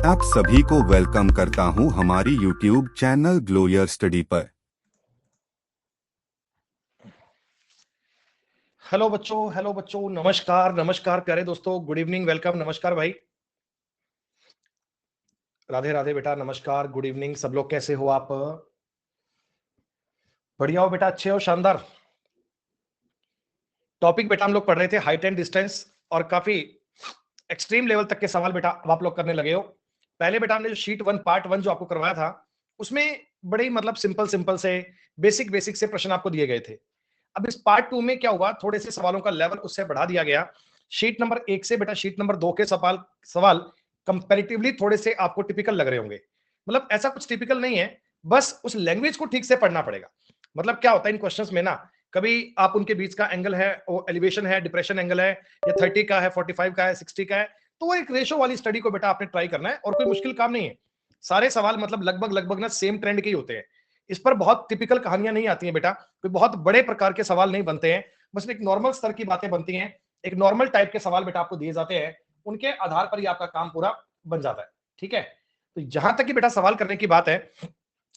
आप सभी को वेलकम करता हूं हमारी यूट्यूब चैनल ग्लोयर स्टडी पर। हेलो बच्चों, नमस्कार नमस्कार प्यारे दोस्तों, गुड इवनिंग, वेलकम, नमस्कार भाई, राधे राधे बेटा, नमस्कार, गुड इवनिंग। सब लोग कैसे हो आप? बढ़िया हो बेटा, अच्छे हो, शानदार। टॉपिक बेटा हम लोग पढ़ रहे थे हाइट एंड डिस्टेंस, और काफी एक्सट्रीम लेवल तक के सवाल बेटा अब आप लोग करने लगे हो। पहले बेटा हमने जो शीट 1 पार्ट 1 जो आपको करवाया था, उसमें बड़े ही मतलब सिंपल सिंपल से बेसिक बेसिक से प्रश्न आपको दिए गए थे। अब इस पार्ट 2 में क्या हुआ, थोड़े से सवालों का लेवल उससे बढ़ा दिया गया। शीट नंबर 1 से बेटा शीट नंबर 2 के सवाल सवाल कंपैरेटिवली थोड़े से आपको टिपिकल लग रहे होंगे। मतलब ऐसा कुछ टिपिकल नहीं है, बस उस लैंग्वेज को ठीक से पढ़ना पड़ेगा। मतलब क्या होता है इन क्वेश्चंस में ना, कभी आप उनके बीच का एंगल है, वो एलिवेशन है, डिप्रेशन एंगल है, या 30 का है, 45 का है, 60 का है, तो वो एक रेशो वाली स्टडी को बेटा आपने ट्राई करना है, और कोई मुश्किल काम नहीं है। सारे सवाल मतलब लगभग लगभग ना सेम ट्रेंड के ही होते हैं। इस पर बहुत टिपिकल कहानियां नहीं आती हैं बेटा, कोई बहुत बड़े प्रकार के सवाल नहीं बनते हैं, बस एक नॉर्मल स्तर की बातें बनती हैं। एक नॉर्मल टाइप के सवाल बेटा आपको दिए जाते हैं, उनके आधार पर ही आपका काम पूरा बन जाता है। ठीक है, तो जहां तक की बेटा सवाल करने की बात है,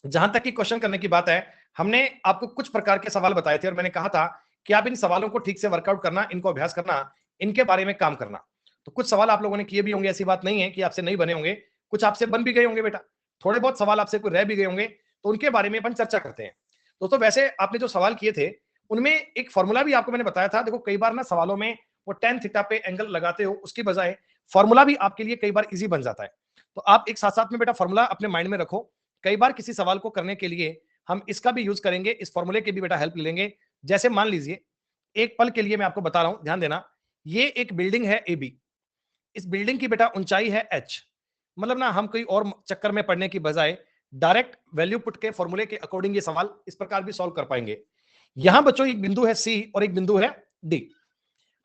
जहां तक की क्वेश्चन करने की बात है, हमने आपको कुछ प्रकार के सवाल बताए थे, और मैंने कहा था कि आप इन सवालों को ठीक से वर्कआउट करना, इनको अभ्यास करना, इनके बारे में काम करना। तो कुछ सवाल आप लोगों ने किए भी होंगे, ऐसी बात नहीं है कि आपसे नहीं बने होंगे, कुछ आपसे बन भी गए होंगे बेटा, थोड़े बहुत सवाल आपसे कोई रह भी गए होंगे, तो उनके बारे में अपन चर्चा करते हैं। दोस्तों वैसे आपने जो सवाल किए थे, उनमें एक फॉर्मूला भी आपको मैंने बताया था। देखो कई बार ना सवालों में वो टेन थीटा पे एंगल लगाते हो, उसकी बजाय फॉर्मूला भी आपके लिए कई बार इजी बन जाता है। तो आप एक साथ साथ में बेटा फॉर्मूला अपने माइंड में रखो। कई बार किसी सवाल को करने के लिए हम इसका भी यूज करेंगे, इस फॉर्मूले की भी बेटा हेल्प ले लेंगे। जैसे मान लीजिए, एक पल के लिए मैं आपको बता रहा हूं, ध्यान देना। ये एक बिल्डिंग है ए बी, इस बिल्डिंग की बेटा ऊंचाई है एच। मतलब ना हम कोई और चक्कर में पढ़ने की बजाय डायरेक्ट वैल्यू पुट के फॉर्मूले के अकॉर्डिंग ये सवाल इस प्रकार भी सॉल्व कर पाएंगे। यहां बच्चों एक बिंदु है सी और एक बिंदु है डी।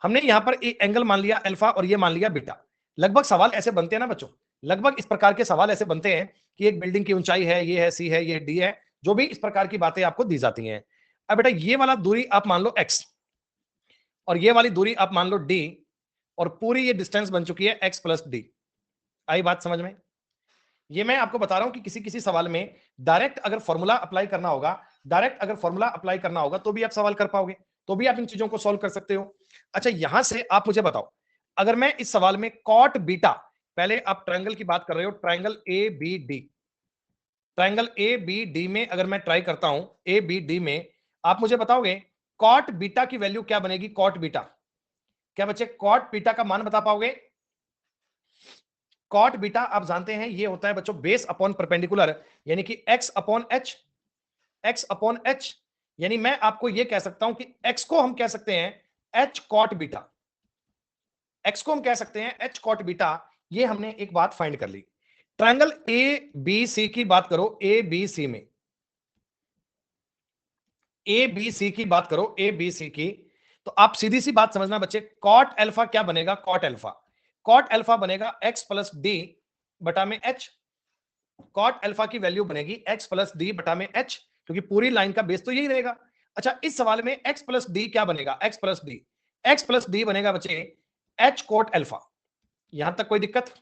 हमने यहां पर एक एंगल मान लिया अल्फा और ये मान लिया बीटा। लगभग सवाल ऐसे बनते हैं ना बच्चों, लगभग इस प्रकार के सवाल ऐसे बनते हैं कि एक बिल्डिंग की ऊंचाई है, ये है सी है, ये डी है, जो भी इस प्रकार की बातें आपको दी जाती हैं। अब बेटा ये वाला दूरी आप मान लो एक्स, और ये वाली दूरी आप मान लो डी, और पूरी ये डिस्टेंस बन चुकी है एक्स प्लस डी। आई बात समझ में? ये मैं आपको बता रहा हूं कि किसी किसी सवाल में डायरेक्ट अगर फॉर्मूला अप्लाई करना होगा, डायरेक्ट अगर फॉर्मूला अप्लाई करना होगा तो भी आप सवाल कर पाओगे, तो भी आप इन चीजों को सॉल्व कर सकते हो। अच्छा यहां से आप मुझे बताओ, अगर मैं इस सवाल में कॉट बीटा, पहले आप ट्रायंगल की बात कर रहे हो, triangle A B D, triangle A B D में अगर मैं ट्राई करता हूं, ए बी डी में आप मुझे बताओगे कॉट बीटा की वैल्यू क्या बनेगी? कॉट बीटा, क्या बच्चे कॉट बीटा का मान बता पाओगे? कॉट बीटा आप जानते हैं ये होता है बच्चों बेस अपॉन परपेंडिकुलर, यानी कि x upon H, x upon H. यानी मैं आपको ये कह सकता हूं कि एक्स को हम कह सकते हैं एच कॉट बीटा, एक्स को हम कह सकते हैं एच कॉट बीटा। ये हमने एक बात फाइंड कर ली। ट्रायंगल ए बी सी की बात करो, ए बी सी में, ए बी सी की बात करो, ए बी सी की, तो आप सीधी सी बात समझना बच्चे, कॉट अल्फा क्या बनेगा? कॉट अल्फा, कॉट अल्फा बनेगा एक्स प्लस डी बटा में एच। कॉट अल्फा की वैल्यू बनेगी एक्स प्लस डी बटा में एच, क्योंकि पूरी लाइन का बेस तो यही रहेगा। अच्छा इस सवाल में एक्स प्लस डी क्या बनेगा? X plus D, x plus D बनेगा बच्चे एच कॉट अल्फा। यहां तक कोई दिक्कत?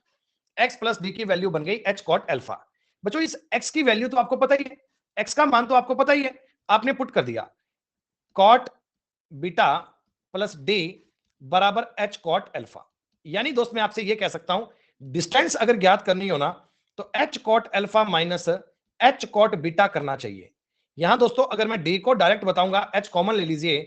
एक्स प्लस डी की वैल्यू बन गई एच कॉट अल्फा। बच्चों इस एक्स की वैल्यू तो आपको पता ही है, एक्स का मान तो आपको पता ही है, आपने पुट कर दिया कॉट बीटा प्लस डी बराबर एच कॉट अल्फा। यानी दोस्त मैं आपसे यह कह सकता हूं, डिस्टेंस अगर ज्ञात करनी हो ना, तो H cot alpha minus H cot beta करना चाहिए। यहां दोस्तों अगर मैं डी को डायरेक्ट बताऊंगा, एच कॉमन ले लीजिए,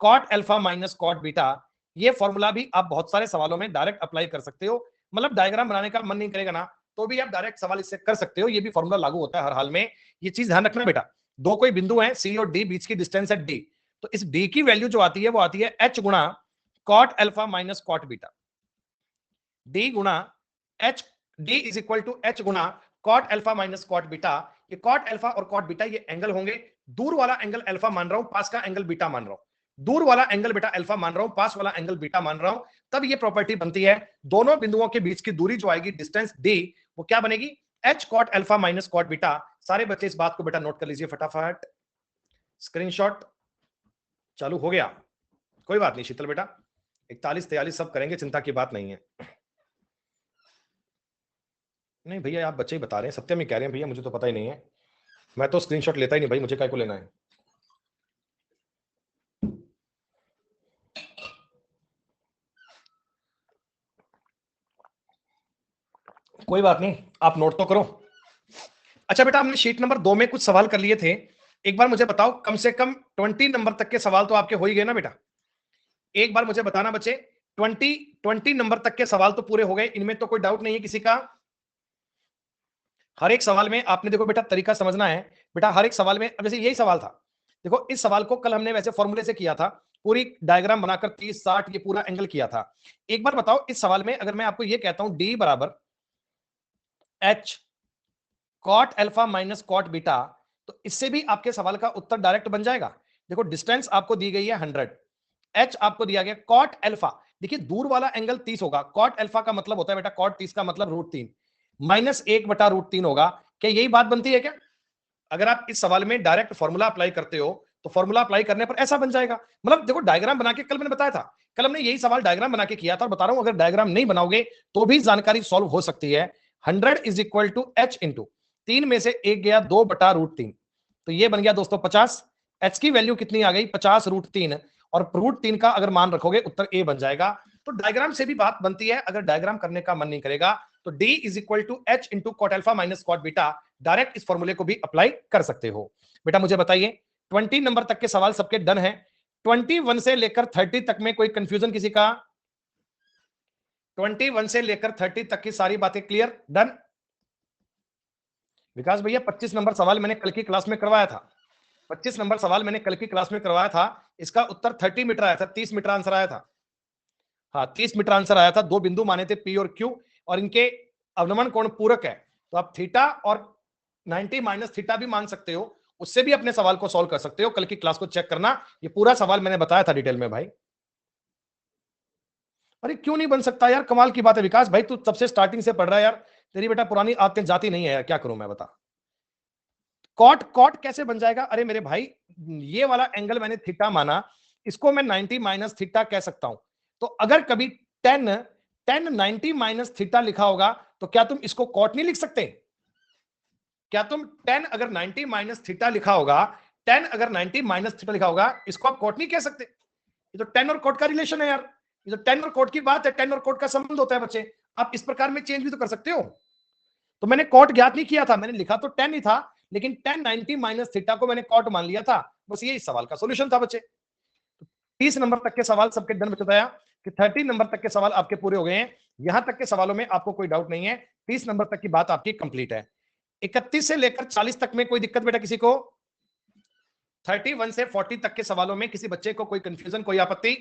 cot alpha minus cot beta, ये फॉर्मूला भी आप बहुत सारे सवालों में डायरेक्ट अप्लाई कर सकते हो। मतलब डायग्राम बनाने का मन नहीं करेगा ना, तो भी आप डायरेक्ट सवाल इससे कर सकते हो, ये भी फॉर्मूला लागू होता है हर हाल में। ये चीज ध्यान रखना बेटा, दो कोई बिंदु है सी और डी, बीच की डिस्टेंस है डी, तो इस डी की वैल्यू जो आती है वो आती है एच गुणा cot alpha minus cot beta. D गुणा H, D is equal to H गुणा cot alpha minus cot beta. ये कॉट अल्फा और कॉट बीटा ये एंगल होंगे, दूर वाला एंगल अल्फा मान रहा हूं, पास का एंगल बीटा मान रहा हूं, दूर वाला एंगल बेटा अल्फा मान रहा हूं, पास वाला एंगल बीटा मान रहा हूं। तब ये प्रॉपर्टी बनती है, दोनों बिंदुओं के बीच की दूरी जो आएगी डिस्टेंस डी, वो क्या बनेगी? H cot alpha minus cot beta. सारे बच्चे इस बात को बेटा नोट कर लीजिए फटाफट, स्क्रीनशॉट चालू हो गया? कोई बात नहीं शीतल बेटा, 41 43 सब करेंगे, चिंता की बात नहीं है। नहीं भैया, आप बच्चे ही बता रहे हैं, सत्यम ही कह रहे हैं भैया, मुझे तो पता ही नहीं है, मैं तो स्क्रीनशॉट लेता ही नहीं भाई, मुझे काय को लेना है। कोई बात नहीं, आप नोट तो करो। अच्छा बेटा, हमने शीट नंबर 2 में कुछ सवाल कर लिए थे, एक बार मुझे बताओ, कम से कम 20 नंबर तक के सवाल तो आपके हो ही गए ना बेटा? एक बार मुझे बताना बच्चे, 20 नंबर तक के सवाल तो पूरे हो गए, इनमें तो कोई डाउट नहीं है किसी का? हर एक सवाल में आपने देखो बेटा तरीका समझना है बेटा, हर एक सवाल में, अब जैसे यही सवाल था, देखो इस सवाल को कल हमने वैसे फॉर्मूले से किया था, पूरी डायग्राम बनाकर 30 60 ये पूरा एंगल किया था। एक बार बताओ, इस सवाल में अगर मैं आपको ये कहता हूं डी बराबर H cot alpha minus cot beta, तो इससे भी आपके सवाल का उत्तर डायरेक्ट बन जाएगा। देखो डिस्टेंस आपको दी गई है 100, एच आपको दिया गया कॉट अल्फा, देखिए दूर वाला एंगल 30 होगा, कॉट अल्फा का मतलब होता है बेटा कॉट 30 का मतलब √3 माइनस 1/√3 होगा। क्या यही बात बनती है क्या? अगर आप इस सवाल में डायरेक्ट फॉर्मूला अप्लाई करते हो तो फॉर्मूला अप्लाई करने पर ऐसा बन जाएगा। मतलब देखो डायग्राम बना के कल मैंने बताया था, कल हमने यही सवाल डायग्राम बना के किया था, और बता रहा हूं अगर डायग्राम नहीं बनाओगे तो भी जानकारी सॉल्व हो सकती है। 100 is equal to H into 3 में से 1 गया 2/√3, तो ये बन गया दोस्तों 50। एच की वैल्यू कितनी आ गई? 50√3, और √3 का अगर मान रखोगे उत्तर ए बन जाएगा। तो डायग्राम से भी बात बनती है, अगर डायग्राम करने का मन नहीं करेगा तो D is equal to H into cot alpha minus cot beta, direct इस फॉर्मूले को भी अप्लाई कर सकते हो। बेटा मुझे बताइए, 20 नंबर तक के सवाल सबके डन है? 21 से लेकर 30 तक में कोई कंफ्यूजन किसी का? 21 से लेकर 30 तक की सारी बातें क्लियर, डन? विकास भैया 25 नंबर सवाल मैंने कल की क्लास में करवाया था, 25 नंबर सवाल मैंने कल की क्लास में करवाया था, इसका उत्तर 30 मीटर आया था, 30 मीटर आंसर आया था। हाँ 30 मीटर आंसर आया था, दो बिंदु माने थे पी और क्यू, और इनके अवनमन कोण पूरक है, तो आप थीटा और 90 माइनस थीटा भी मान सकते हो, उससे भी अपने सवाल को सॉल्व कर सकते हो। कल की क्लास को चेक करना, ये पूरा सवाल मैंने बताया था डिटेल में भाई। अरे क्यों नहीं बन सकता यार, कमाल की बात है विकास भाई, तू सबसे स्टार्टिंग से पढ़ रहा है यार, तेरी बेटा पुरानी आदतें जाती नहीं है यार, क्या करूं मैं बता। कॉट कॉट कैसे बन जाएगा? अरे मेरे भाई, ये वाला एंगल मैंने थीटा माना, इसको मैं 90 माइनस थीटा कह सकता हूं, तो अगर कभी 10 90 माइनस थीटा लिखा होगा तो क्या तुम इसको कॉट नहीं लिख सकते? क्या तुम 10 अगर 90 माइनस थीटा लिखा होगा, 10 अगर 90 माइनस थीटा लिखा होगा, इसको आप कॉट नहीं कह सकते? ये तो 10 और कॉट का रिलेशन है यार, ये तो 10 और कॉट की बात है, 10 और कॉट का संबंध होता है बच्चे, आप इस प्रकार में चेंज भी तो कर सकते हो। तो मैंने कॉट ज्ञात नहीं किया था, मैंने लिखा तो 10 ही था, लेकिन 10 90 माइनस थीटा को मैंने कॉट मान लिया था, बस ये इस सवाल का सॉल्यूशन था बच्चे। 30 नंबर तक के सवाल सबके डन बच बताया कि 30 नंबर तक के सवाल आपके पूरे हो गए हैं, यहां तक के सवालों में आपको कोई डाउट नहीं है, 30 नंबर तक की बात आपकी कंप्लीट है। 31 से लेकर 40 तक में कोई दिक्कत बेटा किसी को? 31 से 40 तक के सवालों में किसी बच्चे को कोई कंफ्यूजन, कोई आपत्ति?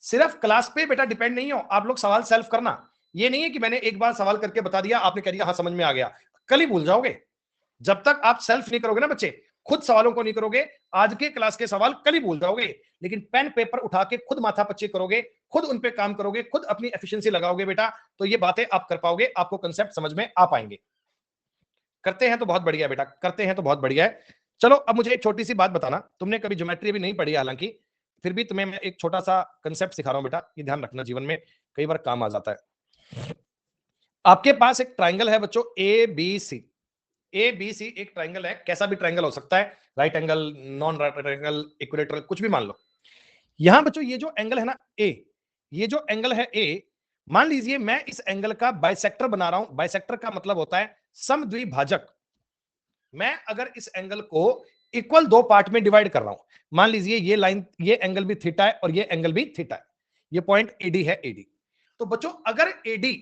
सिर्फ क्लास पे बेटा डिपेंड नहीं हो, आप लोग सवाल सेल्फ करना, ये नहीं है कि मैंने एक बार सवाल करके बता दिया, आपने कह दिया हाँ समझ में आ गया, कल ही भूल जाओगे। जब तक आप सेल्फ नहीं करोगे ना बच्चे, खुद सवालों को नहीं करोगे, आज के क्लास के सवाल कल ही भूल जाओगे, लेकिन पेन पेपर उठा के खुद माथा पच्ची करोगे, खुद उन पे काम करोगे, खुद अपनी एफिशिएंसी लगाओगे बेटा, तो ये बातें आप कर पाओगे, आपको कंसेप्ट समझ में आ पाएंगे। करते हैं तो बहुत बढ़िया बेटा, करते हैं तो बहुत बढ़िया है। चलो अब मुझे एक छोटी सी बात बताना, तुमने कभी ज्योमेट्री भी नहीं पढ़ी हालांकि, फिर भी तुम्हें मैं एक छोटा सा कंसेप्ट सिखा रहा हूं बेटा, ये ध्यान रखना, जीवन में कई बार काम आ जाता है। आपके पास एक ट्राइंगल है बच्चों, ए बी सी, ए बी सी एक ट्राइंगल है, कैसा भी ट्राइंगल हो सकता है, right angle, non right angle, equilateral, कुछ भी मान लो। यहां बच्चों ये जो एंगल है ना ए, ये जो एंगल है ए, मान लीजिए मैं इस एंगल का बाइसेक्टर बना रहा हूं, बाइसेक्टर का मतलब होता है समद्विभाजक। मैं अगर इस एंगल को इक्वल दो पार्ट में डिवाइड कर रहा हूं, मान लीजिए ये लाइन, ये एंगल भी थीटा है और ये एंगल भी थीटा है, ये पॉइंट एडी है, एडी। तो बच्चों अगर एडी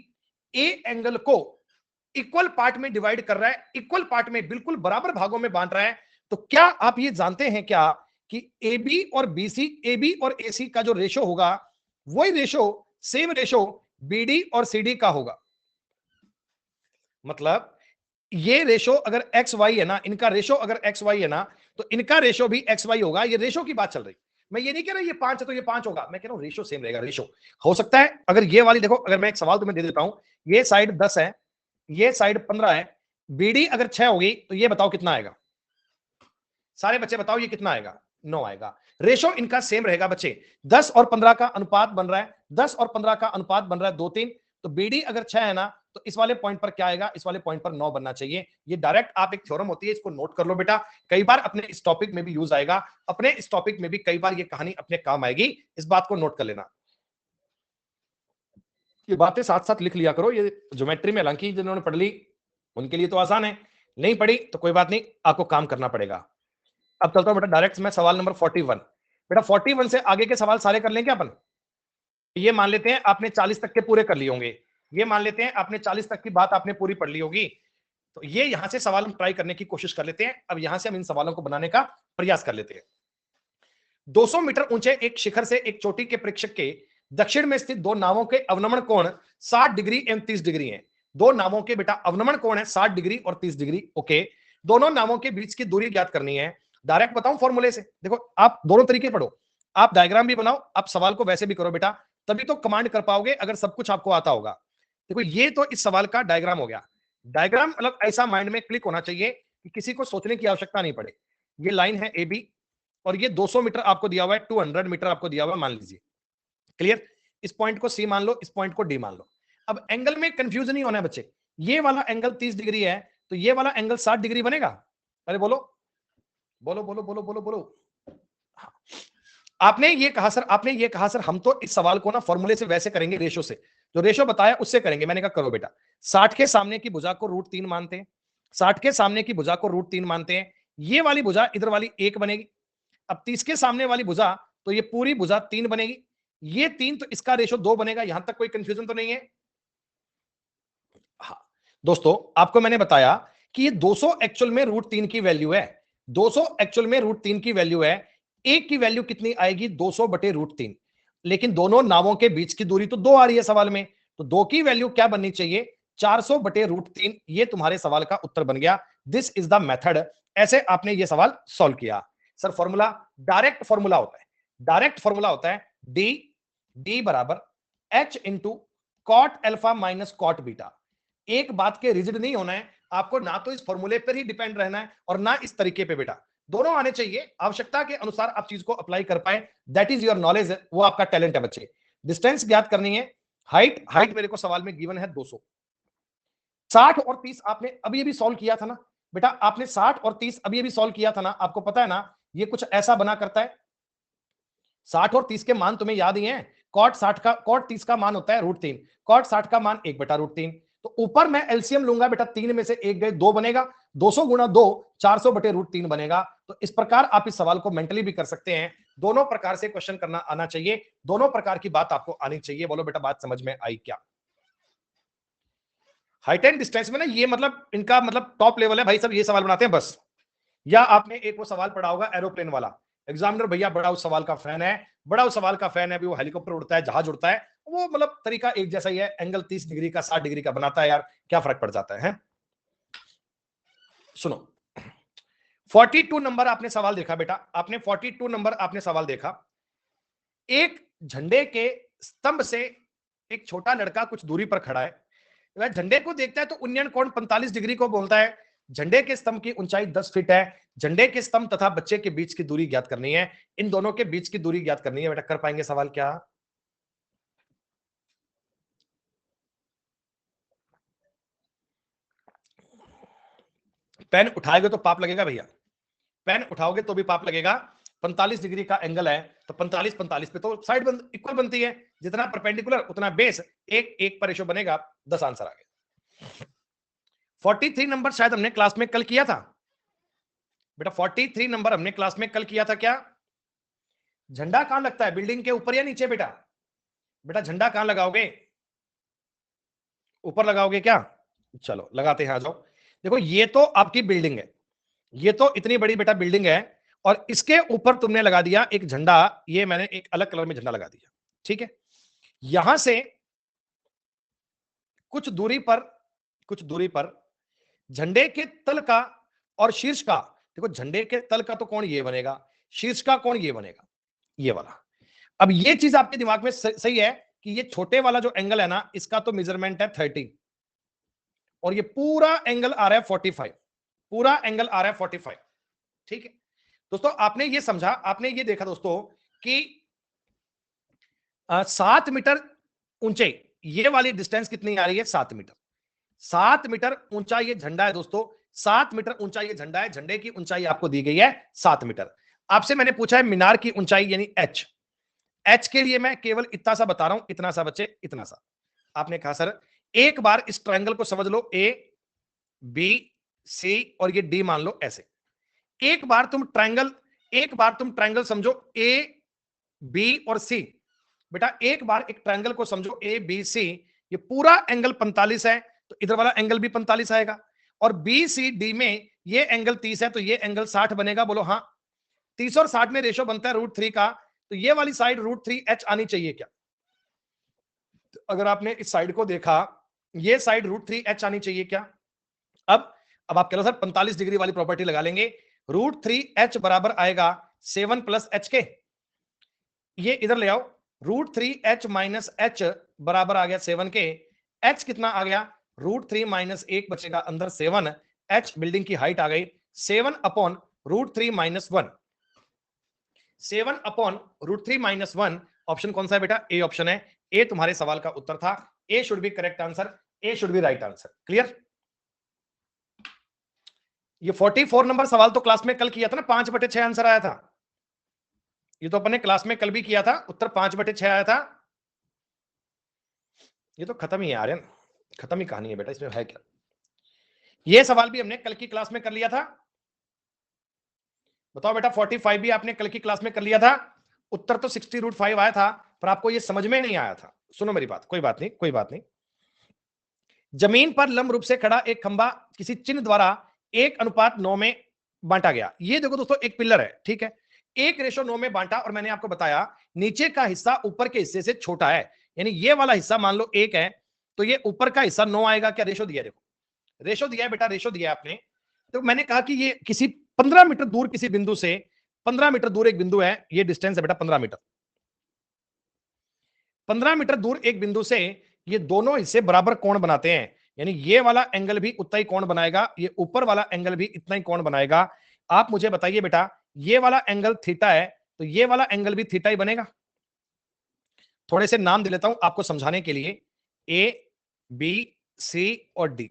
ए एंगल को इक्वल पार्ट में डिवाइड कर रहा है, इक्वल पार्ट में बिल्कुल बराबर भागों में बांट रहा है, तो क्या आप ये जानते हैं क्या कि ए बी और बीसी, ए बी और ए सी का जो रेशो होगा, वही ratio, same ratio B D और सी डी का होगा। मतलब ये रेशो अगर एक्स वाई है ना, इनका रेशो अगर एक्स वाई है ना, तो इनका रेशो भी एक्स वाई होगा, ये रेशो की बात चल रही। मैं ये नहीं कह रहा ये 5 है तो ये 5 होगा, मैं कह रहा हूं रेशो सेम रहेगा, रेशो हो सकता है। अगर ये वाली देखो, अगर मैं एक सवाल तुम्हें दे देता हूं, ये साइड 10 है, ये साइड 15 है, बीडी अगर 6 होगी तो ये बताओ कितना आएगा? सारे बच्चे बताओ ये कितना आएगा? 9 आएगा। रेशो इनका सेम रहेगा बच्चे, 10 और 15 का अनुपात बन रहा है, 10 और 15 का अनुपात बन रहा है 2 3, तो बीडी अगर 6 है ना, तो इस वाले पॉइंट पर क्या आएगा, इस वाले पॉइंट पर 9 बनना चाहिए। ये डायरेक्ट आप एक थ्योरम होती है, इसको नोट कर लो बेटा, कई बार अपने इस टॉपिक में भी यूज आएगा, अपने इस टॉपिक में भी कई बार ये कहानी अपने काम आएगी, इस बात को नोट कर लेना। ये बातें साथ साथ लिख लिया करो, ये ज्योमेट्री में हालांकि जिन्होंने पढ़ ली उनके लिए तो आसान है, नहीं पढ़ी तो कोई बात नहीं, आपको काम करना पड़ेगा। अब चलता हूं बेटा डायरेक्ट मैं सवाल नंबर 41। बेटा 41 से आगे के सवाल सारे कर लें क्या अपन? ये मान लेते हैं आपने 40 तक के पूरे कर लिए होंगे, ये मान लेते हैं आपने 40 तक की बात आपने पूरी पढ़ ली होगी, तो ये यहां से सवाल हम ट्राई करने की कोशिश कर लेते हैं। अब यहां से हम इन सवालों को बनाने का प्रयास कर लेते हैं। 200 मीटर ऊंचे एक शिखर से एक चोटी के प्रेक्षक के दक्षिण में स्थित दो नावों के अवनमन कोण 60 डिग्री एवं 30 डिग्री हैं। दो नावों के बेटा अवनमन कोण है 60 डिग्री और 30 डिग्री। ओके, दोनों नावों के बीच की दूरी ज्ञात करनी है। डायरेक्ट बताऊं फॉर्मूले से, देखो आप दोनों तरीके पढ़ो, आप डायग्राम भी बनाओ, आप सवाल को वैसे भी करो बेटा, तभी तो कमांड कर पाओगे अगर सब कुछ आपको आता होगा। देखो ये तो इस सवाल का डायग्राम हो गया। डायग्राम मतलब ऐसा माइंड में क्लिक होना चाहिए कि किसी को सोचने की आवश्यकता नहीं पड़े। ये लाइन है ए बी और ये 200 मीटर आपको दिया हुआ है, 200 मीटर आपको दिया हुआ है मान लीजिए। क्लियर? इस पॉइंट को सी मान लो, इस पॉइंट को डी मान लो। अब एंगल में कंफ्यूजन नहीं होना है बच्चे, ये वाला एंगल 30 डिग्री है तो ये वाला एंगल 60 डिग्री बनेगा। अरे बोलो बोलो बोलो बोलो बोलो बोलो। हाँ। आपने ये कहा सर, आपने ये कहा सर हम तो इस सवाल को ना फॉर्मूले से वैसे करेंगे, रेशो से, जो रेशो बताया उससे करेंगे। मैंने कहा करो बेटा, 60 के सामने की भुजा को √3 मानते हैं, 60 के सामने की भुजा को √3 मानते हैं, ये वाली भुजा इधर वाली 1 बनेगी। अब 30 के सामने वाली भुजा तो ये पूरी भुजा 3 बनेगी, ये 3 तो इसका रेशो 2 बनेगा। यहां तक कोई कंफ्यूजन तो नहीं है? हाँ दोस्तों, आपको मैंने बताया कि ये 200 एक्चुअल में √3 की वैल्यू है, 200 एक्चुअल में √3 की वैल्यू है। एक की वैल्यू कितनी आएगी? 200 बटे √3। लेकिन दोनों नावों के बीच की दूरी तो 2 आ रही है सवाल में, तो 2 की वैल्यू क्या बननी चाहिए? 400 बटे √3। ये तुम्हारे सवाल का उत्तर बन गया। This is the method. ऐसे आपने ये सवाल सॉल्व किया। सर फॉर्मूला डायरेक्ट फॉर्मूला होता है, डायरेक्ट फॉर्मूला होता है डी बराबर H into cot alpha minus cot beta. एक बात के रिजिड नहीं होना है आपको, ना तो इस फॉर्मूले पर ही डिपेंड रहना है और ना इस तरीके पे बेटा, दोनों आने चाहिए। आवश्यकता के अनुसार आप चीज को अप्लाई कर पाए, दैट इज योर नॉलेज, वो आपका टैलेंट है बच्चे। डिस्टेंस ज्ञात करनी है, हाइट, हाइट मेरे को सवाल में गिवन है 200। 60 और 30 आपने अभी अभी सॉल्व किया था ना बेटा, आपने 60 और 30 अभी अभी सॉल्व किया था ना, आपको पता है ना ये कुछ ऐसा बना करता है। 60 और 30 के मान तुम्हें याद ही है, कॉट 30 का मान होता है √3, कॉट 60 का मान 1 बटा √3। तो ऊपर मैं एलसीएम लूंगा बेटा, 3 में से 1 गए 2 बनेगा, 200 गुणा 2 400 बटे √3 बनेगा। तो इस प्रकार आप इस सवाल को मेंटली भी कर सकते हैं। दोनों प्रकार से क्वेश्चन करना आना चाहिए, दोनों प्रकार की बात आपको आनी चाहिए। बोलो बेटा बात समझ में आई क्या? हाइट एंड डिस्टेंस में ना ये मतलब इनका मतलब टॉप लेवल है भाई, सब ये सवाल बनाते हैं बस। या आपने एक वो सवाल पढ़ा होगा एरोप्लेन वाला, एग्जामिनर भैया बड़ा उस सवाल का फैन है, बड़ा उस सवाल का फैन है, भी वो हेलीकॉप्टर उड़ता है, जहाज उड़ता है, वो मतलब तरीका एक जैसा ही है, एंगल 30 डिग्री का 60 डिग्री का बनाता है यार, क्या फर्क पड़ जाता है? सुनो 42 नंबर आपने सवाल देखा बेटा, आपने 42 नंबर आपने सवाल देखा। एक झंडे के स्तंभ से एक छोटा लड़का कुछ दूरी पर खड़ा है, वह झंडे को देखता है तो उन्नयन कोण 45 डिग्री को बोलता है। झंडे के स्तंभ की ऊंचाई 10 फीट है। झंडे के स्तंभ तथा बच्चे के बीच की दूरी ज्ञात करनी है। इन दोनों के बीच की दूरी ज्ञात करनी है बेटा, कर पाएंगे सवाल क्या? पेन उठाएंगे तो पाप लगेगा भैया, पेन उठाओगे तो भी पाप लगेगा। 45 डिग्री का एंगल है तो 45 45 पे तो साइड इक्वल बनती है, जितना परपेंडिकुलर उतना बेस, एक एक पर रेशो बनेगा। 10 आंसर आ गया। 43 नंबर शायद हमने क्लास में कल किया था बेटा, 43 नंबर हमने क्लास में कल किया था क्या? झंडा कहां लगता है, बिल्डिंग के ऊपर या नीचे बेटा? बेटा झंडा कहां लगाओगे, ऊपर लगाओगे क्या? चलो लगाते हैं, आ जाओ। देखो ये तो आपकी बिल्डिंग है, ये तो इतनी बड़ी बेटा बिल्डिंग है और इसके ऊपर तुमने लगा दिया एक झंडा, ये मैंने एक अलग कलर में झंडा लगा दिया, ठीक है। यहां से कुछ दूरी पर झंडे के तल का और शीर्ष का, देखो झंडे के तल का तो कोण ये बनेगा, शीर्ष का कोण ये बनेगा, ये वाला। अब ये चीज आपके दिमाग में सही है कि ये छोटे वाला जो एंगल है ना, इसका तो मेजरमेंट है 30 और ये पूरा एंगल आ रहा है 45, पूरा एंगल आ रहा है 45, ठीक है दोस्तों। आपने ये समझा, आपने ये देखा दोस्तों कि 7 मीटर ऊंचे ये वाली डिस्टेंस कितनी आ रही है? 7 मीटर। 7 मीटर ऊंचा ये झंडा है दोस्तों, 7 मीटर ऊंचा ये झंडा है, झंडे की ऊंचाई आपको दी गई है 7 मीटर। आपसे मैंने पूछा है मीनार की ऊंचाई यानी एच, एच के लिए मैं केवल इतना सा बता रहा हूं, इतना सा बच्चे, इतना सा। आपने कहा सर एक बार इस ट्रायंगल को समझ लो, ए बी सी और ये डी मान लो ऐसे। एक बार तुम ट्रायंगल समझो ए बी और सी। बेटा एक बार एक ट्रायंगल को समझो ए बी सी, ये पूरा एंगल 45 है, तो इधर वाला एंगल भी 45 आएगा, और बी सी डी में ये एंगल 30 है, तो ये एंगल 60 बनेगा। बोलो हाँ। 30 और 60 में रेशो बनता है √3 का, तो ये वाली साइड √3h आनी चाहिए क्या? तो अगर आपने इस साइड को देखा, ये साइड √3h आनी चाहिए क्या? अब आप कह लो सर 45 डिग्री वाली प्रॉपर्टी लगा लेंगे, √3h बराबर आएगा 7 + h के। ये इधर ले आओ, √3h - h बराबर आ गया 7 के। h कितना आ गया? √3 - 1 बचेगा अंदर 7। h बिल्डिंग की हाइट आ गई 7/√3 - 1। 7/√3 - 1 ऑप्शन कौन सा है बेटा? ए ऑप्शन है। ए तुम्हारे सवाल का उत्तर था। A should be correct answer, A should be right answer. Clear? ये 44 नंबर सवाल तो क्लास में कल किया था ना, 5/6 आंसर आया था। ये तो अपने क्लास में कल भी किया था, उत्तर 5/6 आया था। ये तो खत्म ही है आर्यन, खत्म ही कहानी है बेटा, इसमें है क्या? ये सवाल भी हमने कल की क्लास में कर लिया था। बताओ बेटा 45 भी आपने कल की क्लास में कर लिया था। उत्तर तो 60√5 आया था, पर आपको ये समझ में नहीं आया था। सुनो मेरी बात, कोई बात नहीं, कोई बात नहीं। जमीन पर लंब रूप से खड़ा एक खंभा किसी चिन्ह द्वारा 1:9 में बांटा गया। ये देखो दोस्तों एक पिलर है, ठीक है, 1:9 में बांटा, और मैंने आपको बताया नीचे का हिस्सा ऊपर के हिस्से से छोटा है, यानी ये वाला हिस्सा मान लो 1 है, तो ये ऊपर का हिस्सा 9 आएगा। क्या रेशो दिया? देखो रेशो दिया है बेटा, रेशो दिया है आपने। तो मैंने कहा कि ये किसी 15 मीटर दूर किसी बिंदु से, 15 मीटर दूर एक बिंदु है, ये डिस्टेंस है बेटा 15 मीटर। 15 मीटर दूर एक बिंदु से ये दोनों हिस्से बराबर कोण बनाते हैं, यानी ये वाला एंगल भी उतना ही कोण बनाएगा, ये ऊपर वाला एंगल भी इतना ही कोण बनाएगा। आप मुझे बताइए बेटा, ये वाला एंगल थीटा है, तो ये वाला एंगल भी थीटा ही बनेगा। थोड़े से नाम दे लेता हूं आपको समझाने के लिए, ए बी सी और डी।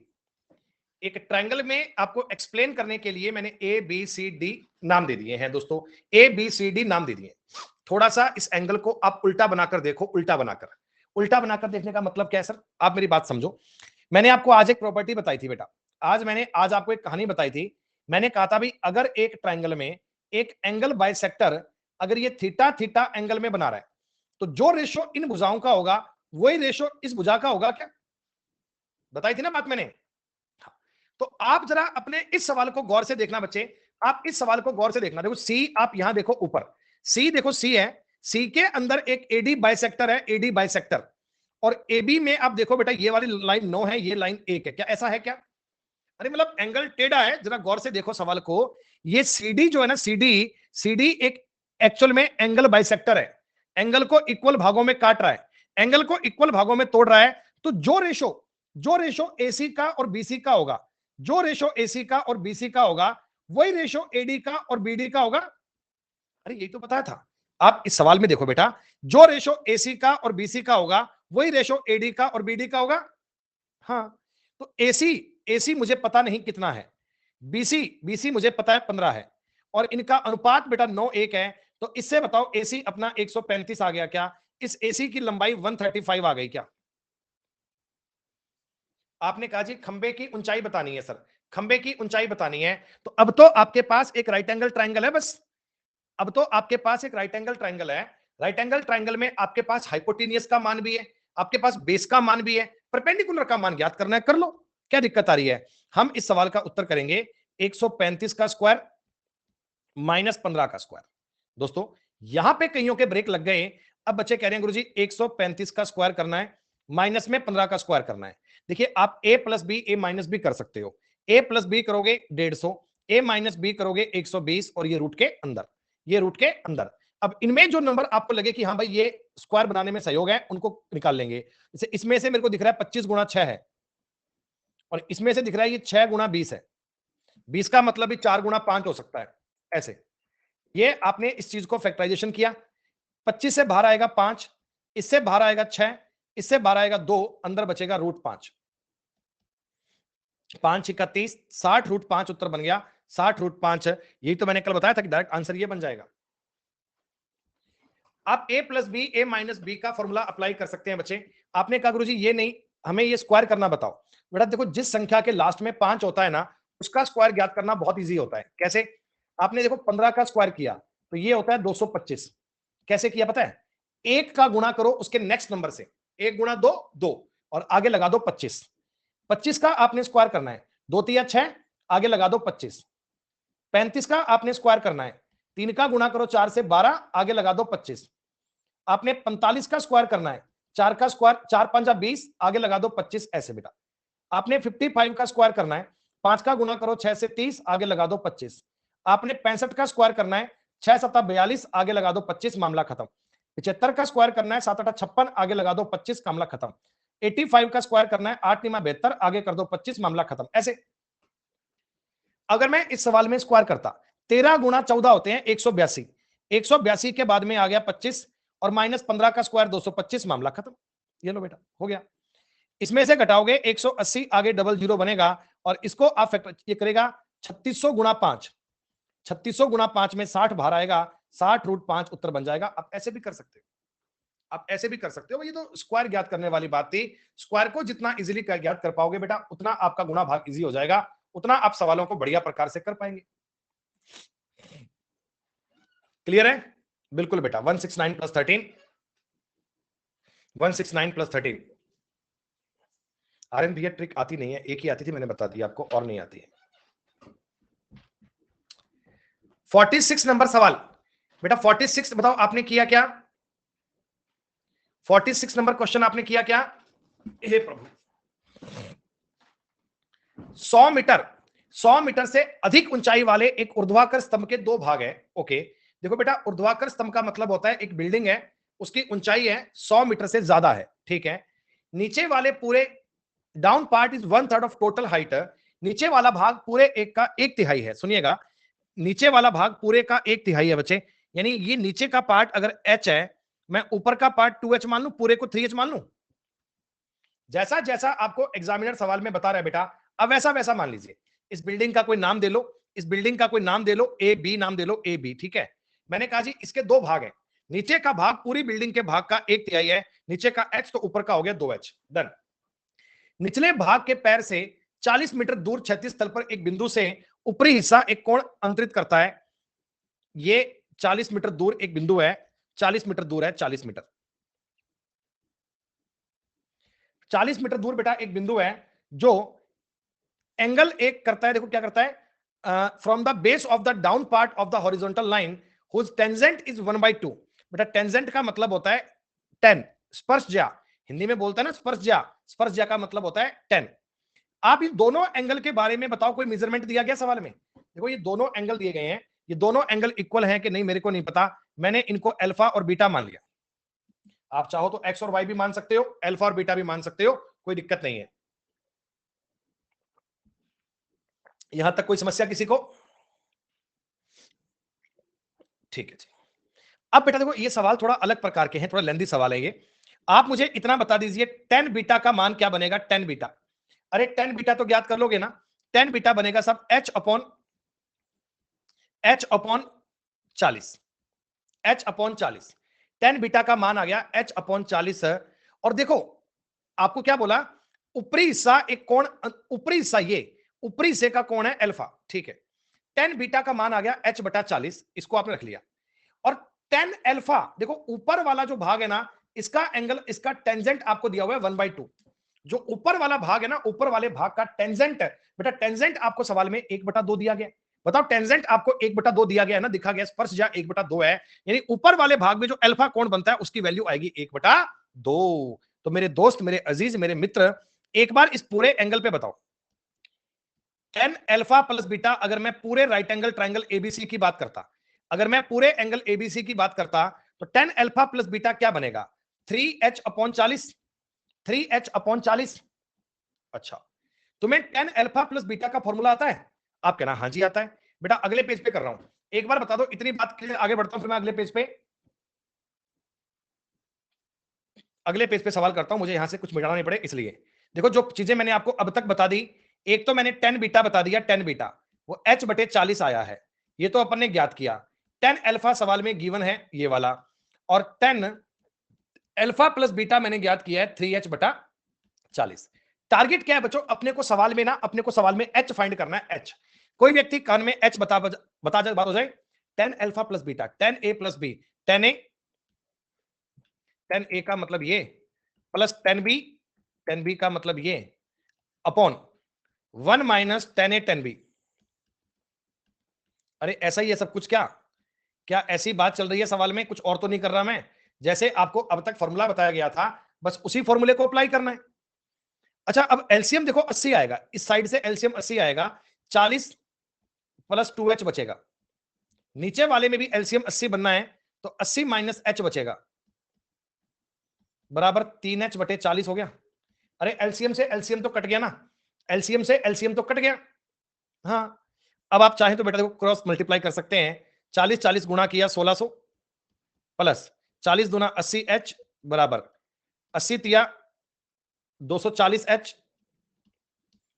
एक ट्रायंगल में आपको एक्सप्लेन करने के लिए मैंने ए बी सी डी नाम दे दिए हैं दोस्तों, ए बी सी डी नाम दे दिए। थोड़ा सा इस एंगल को आप उल्टा बनाकर देखो, उल्टा बनाकर देखने का मतलब क्या है सर? आप मेरी बात समझो। मैंने आपको आज एक प्रॉपर्टी बताई थी बेटा, आज आपको एक कहानी बताई थी। मैंने कहा था भाई अगर एक ट्रायंगल में एक एंगल बाइसेक्टर अगर ये थीटा थीटा एंगल में बना रहा है, तो जो रेशो इन भुजाओं का होगा वही रेशो इस भुजा का होगा। क्या बताई थी ना बात मैंने? तो आप जरा अपने इस सवाल को गौर से देखना बच्चे, आप इस सवाल को गौर से देखना। देखो सी, आप यहां देखो ऊपर सी, देखो सी है, सी के अंदर एक एडी बाइसेक्टर है, एडी बाइसेक्टर, और एबी में आप देखो बेटा ये वाली लाइन 9 है, ये लाइन 1 है। क्या ऐसा है क्या? अरे मतलब एंगल टेढ़ा है, जरा गौर से देखो सवाल को। ये सीडी जो है ना, सीडी, सीडी एक एक्चुअल में एंगल बाइसेक्टर है, एंगल को इक्वल भागों में काट रहा है, एंगल को इक्वल भागों में तोड़ रहा है। तो जो रेशो एसी का और बीसी का होगा, जो रेशो एसी का और बीसी का होगा, वही रेशो एडी का और बीडी का होगा। अरे यही तो बताया था। आप इस सवाल में देखो बेटा, जो रेशो एसी का और बीसी का होगा वही रेशो एडी का और बीडी का होगा। हाँ, तो एसी, एसी मुझे पता नहीं कितना है, बीसी, बीसी मुझे पता है 15 है, और इनका अनुपात बेटा 9:1 है। तो इससे बताओ एसी अपना 135 आ गया क्या? इस एसी की लंबाई 135 आ गई क्या? आपने कहा जी खंबे की ऊंचाई बतानी है सर, खंबे की ऊंचाई बतानी है, तो अब तो आपके पास एक राइट एंगल ट्रायंगल है बस। अब तो आपके पास एक राइट एंगल ट्रायंगल है, राइट एंगल ट्रायंगल में आपके पास हाइपोटेनियस का मान भी है, आपके पास बेस का मान भी है, परपेंडिकुलर का मान ज्ञात करना है, कर लो। क्या दिक्कत आ रही है? हम इस सवाल का उत्तर करेंगे 135 का स्क्वायर -15 का स्क्वायर। दोस्तों यहां पे कईयों के ब्रेक लग गए। अब बच्चे कह रहे हैं गुरुजी 135 का स्क्वायर करना है, माइनस में 15 का स्क्वायर करना है। देखिए आप a plus B A minus B कर सकते हो, a प्लस बी करोगे 150, a माइनस बी करोगे 120, और ये रूट के अंदर, ये रूट के अंदर। अब इनमें जो नंबर आपको लगे कि हाँ भाई ये स्क्वायर बनाने में सहयोग है, उनको निकाल लेंगे। जैसे इसमें से मेरे को दिख रहा है 25 गुणा 6 है, और इसमें से दिख रहा है ये 6 गुणा 20 है, 20 का मतलब भी 4 गुणा 5 हो सकता है। ऐसे ये आपने इस चीज को फैक्टराइजेशन किया, 25 से बाहर आएगा 5, इससे बाहर आएगा 6, इससे बाहर आएगा 2, अंदर बचेगा √5। 5 × 30, 60√5 उत्तर बन गया 60√5। यही तो मैंने कल बताया था कि डायरेक्ट आंसर ये बन जाएगा। आप a plus B A minus B का फॉर्मूला अप्लाई कर सकते हैं बच्चे। आपने कहा गुरुजी ये नहीं, हमें ये स्क्वायर करना बताओ। बेटा देखो, जिस संख्या के लास्ट में 5 होता है ना, उसका स्क्वायर ज्ञात करना बहुत इजी होता है। कैसे? आपने देखो 15 का स्क्वायर किया तो ये होता है 225। कैसे किया पता है? 1 का गुणा करो उसके नेक्स्ट नंबर से, 1 गुणा 2 2, और आगे लगा दो 25। 25 का आपने स्क्वायर करना है, 2 तिया 6, आगे लगा दो 25। 35 का आपने स्क्वायर करना है, 3 का गुणा करो 4 से 12, आगे लगा दो 25। आपने 45 का स्क्वायर करना है, 4 का स्क्वायर 4 5 20, आगे लगा दो 25। ऐसे बेटा आपने 55 का स्क्वायर करना है, 5 का गुणा करो 6 से 30, आगे लगा दो 25। आपने 65 का स्क्वायर करना है, 6 7 42, आगे लगा दो 25, मामला खत्म। 75 का स्क्वायर करना है, 7 8 56, आगे लगा दो 25, मामला खत्म। 85 का स्क्वायर करना है, 8 9 72, आगे कर दो 25, मामला खत्म। ऐसे अगर मैं इस सवाल में स्क्वायर करता, 13 गुणा 14 होते हैं 182, 182 के बाद में आ गया 25, और -15 का स्क्वायर 225, मामला खत्म। ये लो बेटा हो गया। इसमें से घटाओगे 180, आगे डबल जीरो बनेगा, और इसको आप फैक्टर ये करेगा 3600 गुणा 5, 3600 गुणा 5 में 60 बाहर आएगा, 60√5 उत्तर बन जाएगा। आप ऐसे भी कर सकते हो, आप ऐसे भी कर सकते हो। ये तो स्क्वायर ज्ञात करने वाली बात थी। स्क्वायर को जितना इजीली ज्ञात कर पाओगे बेटा, उतना आपका गुणा भाग इजी हो जाएगा, उतना आप सवालों को बढ़िया प्रकार से कर पाएंगे। क्लियर है? बिल्कुल बेटा। 169 + 13, 169 + 13। आर्यन भैया ट्रिक आती नहीं है, एक ही आती थी, मैंने बता दिया आपको, और नहीं आती है। 46 नंबर सवाल बेटा, 46 बताओ आपने किया क्या? 46 नंबर क्वेश्चन आपने किया क्या? हे प्रभु, 100 मीटर, 100 मीटर से अधिक ऊंचाई वाले एक ऊर्ध्वाधर स्तंभ के 2 भाग है। ओके, देखो बेटा, ऊर्ध्वाधर स्तंभ का मतलब होता है एक बिल्डिंग है, उसकी ऊंचाई है 100 मीटर से ज्यादा है, ठीक है। नीचे वाले पूरे down part is 1/3 of total height. नीचे वाला भाग पूरे एक का 1/3 है। सुनिएगा, नीचे वाला भाग पूरे का 1/3 है बच्चे। यानी ये नीचे का पार्ट अगर h है, मैं ऊपर का पार्ट 2h मान लू, पूरे को 3h मान लू। जैसा जैसा आपको एग्जामिनर सवाल में बता रहा है बेटा, अब वैसा वैसा मान लीजिए। इस बिल्डिंग का कोई नाम दे लो, इस बिल्डिंग का कोई नाम दे लो, ए बी नाम दे लो, ए बी, ठीक है। मैंने कहा जी इसके 2 भाग हैं, नीचे का भाग पूरी बिल्डिंग के भाग का 1/3 है, नीचे का h तो ऊपर का हो गया 2h। डन। निचले भाग के पैर से 40 मीटर दूर क्षैतिज तल पर एक बिंदु से ऊपरी हिस्सा एक कोण अंतरित करता है। ये 40 मीटर दूर एक बिंदु है, 40 मीटर दूर है, 40 मीटर, 40 मीटर दूर बेटा एक बिंदु है जो एंगल एक करता है। देखो क्या करता है, from the base of the down part of the horizontal line whose tangent is 1/2। बेटा टेंजेंट का मतलब होता है 10, स्पर्श ज्या, हिंदी में बोलता है ना स्पर्श ज्या, स्पर्श ज्या का मतलब होता है 10। आप इन दोनों एंगल के बारे में बताओ, कोई मेजरमेंट दिया गया सवाल में? देखो ये दोनों एंगल दिए गए हैं, ये दोनों एंगल इक्वल हैं कि नहीं मेरे को नहीं पता, मैंने इनको अल्फा और बीटा मान लिया। आप चाहो तो एक्स और वाई भी मान सकते हो, अल्फा और बीटा भी मान सकते हो, कोई दिक्कत नहीं है। यहां तक कोई समस्या किसी को? ठीक है जी। अब बेटा देखो, ये सवाल थोड़ा अलग प्रकार के हैं, थोड़ा लेंदी सवाल है ये। आप मुझे इतना बता दीजिए, 10 बीटा का मान क्या बनेगा? 10 बीटा, अरे 10 बीटा तो ज्ञात कर लोगे ना। 10 बीटा बनेगा सब h/40, h/40। 10 बीटा का मान आ गया h/40। और देखो आपको क्या बोला, ऊपरी हिस्सा एक कोण, ऊपरी हिस्सा ये ऊपरी हिस्से का कोण है अल्फा, ठीक है। 10 बीटा का मान आ गया h/40, इसको आपने रख लिया। और 10 अल्फा, देखो ऊपर वाला जो भाग है ना, इसका एंगल, इसका टेंजेंट आपको दिया हुआ है 1/2। जो ऊपर वाला भाग है ना, ऊपर वाले भाग का टेंजेंट, बेटा टेंजेंट आपको सवाल में 1/2 दिया गया। बताओ टेंजेंट आपको 1/2 दिया गया है ना, दिखा गया स्पर्श ज्या 1/2 है, यानी ऊपर वाले भाग में जो अल्फा कोण बनता है उसकी वैल्यू आएगी 1/2। तो मेरे दोस्त, मेरे अजीज, मेरे मित्र, एक बार इस पूरे एंगल पे बताओ, 10 अल्फा प्लस बीटा, अगर मैं पूरे राइट एंगल ट्राइंगल एबीसी की बात करता, अगर मैं पूरे एंगल एबीसी की बात करता, तो 10 अल्फा प्लस बीटा क्या बनेगा? 3h/40, 3h/40। अच्छा, तुम्हें 10 अल्फा प्लस बीटा का फॉर्मूला आता है? आप कहना हाँ जी आता है। बेटा अगले पेज पे कर रहा हूं, एक बार बता दो, इतनी बात के लिए आगे बढ़ता हूं, फिर मैं अगले पेज पे, अगले पेज पे सवाल करता हूं, मुझे यहां से कुछ मिटाना नहीं पड़े इसलिए। देखो जो चीजें मैंने आपको अब तक बता दी, एक तो मैंने 10 बीटा बता दिया, 10 बीटा वो h/40 आया है, ये तो अपन ने ज्ञात किया। 10 अल्फा सवाल में गिवन है ये वाला, और 10 अल्फा प्लस बीटा मैंने ज्ञात किया है 3h/40। टारगेट क्या है बच्चों, अपने को सवाल में ना, अपने को सवाल में h फाइंड करना है। h कोई व्यक्ति कान में h बता जाए, बात हो जाए। 10 alpha plus beta, 10a plus B, 10a का मतलब ये, प्लस 10b का मतलब ये, अपॉन 1 माइनस 10a 10b। अरे ऐसा ही है सब कुछ क्या? क्या ऐसी बात चल रही है सवाल में? कुछ और तो नहीं कर रहा मैं? जैसे आपको अब तक फॉर्मूला बताया गया था, बस उसी फॉर्मूले को अप्लाई करना है। अच्छा, अब एलसीएम देखो 80 आएगा, इस साइड से एलसीएम 80 आएगा, 40 प्लस 2h बचेगा। नीचे वाले में भी एलसीएम 80 बनना है, तो 80 माइनस h बचेगा, बराबर 3h/40 हो गया। अरे एलसीएम से एलसीएम तो कट गया ना, एलसीएम से एलसीएम तो कट गया। हाँ, अब आप चाहें तो बेटा देखो क्रॉस मल्टीप्लाई कर सकते हैं। 40 40 गुणा किया 1600, प्लस 40 दूना 80h, बराबर 80 तिया 240h,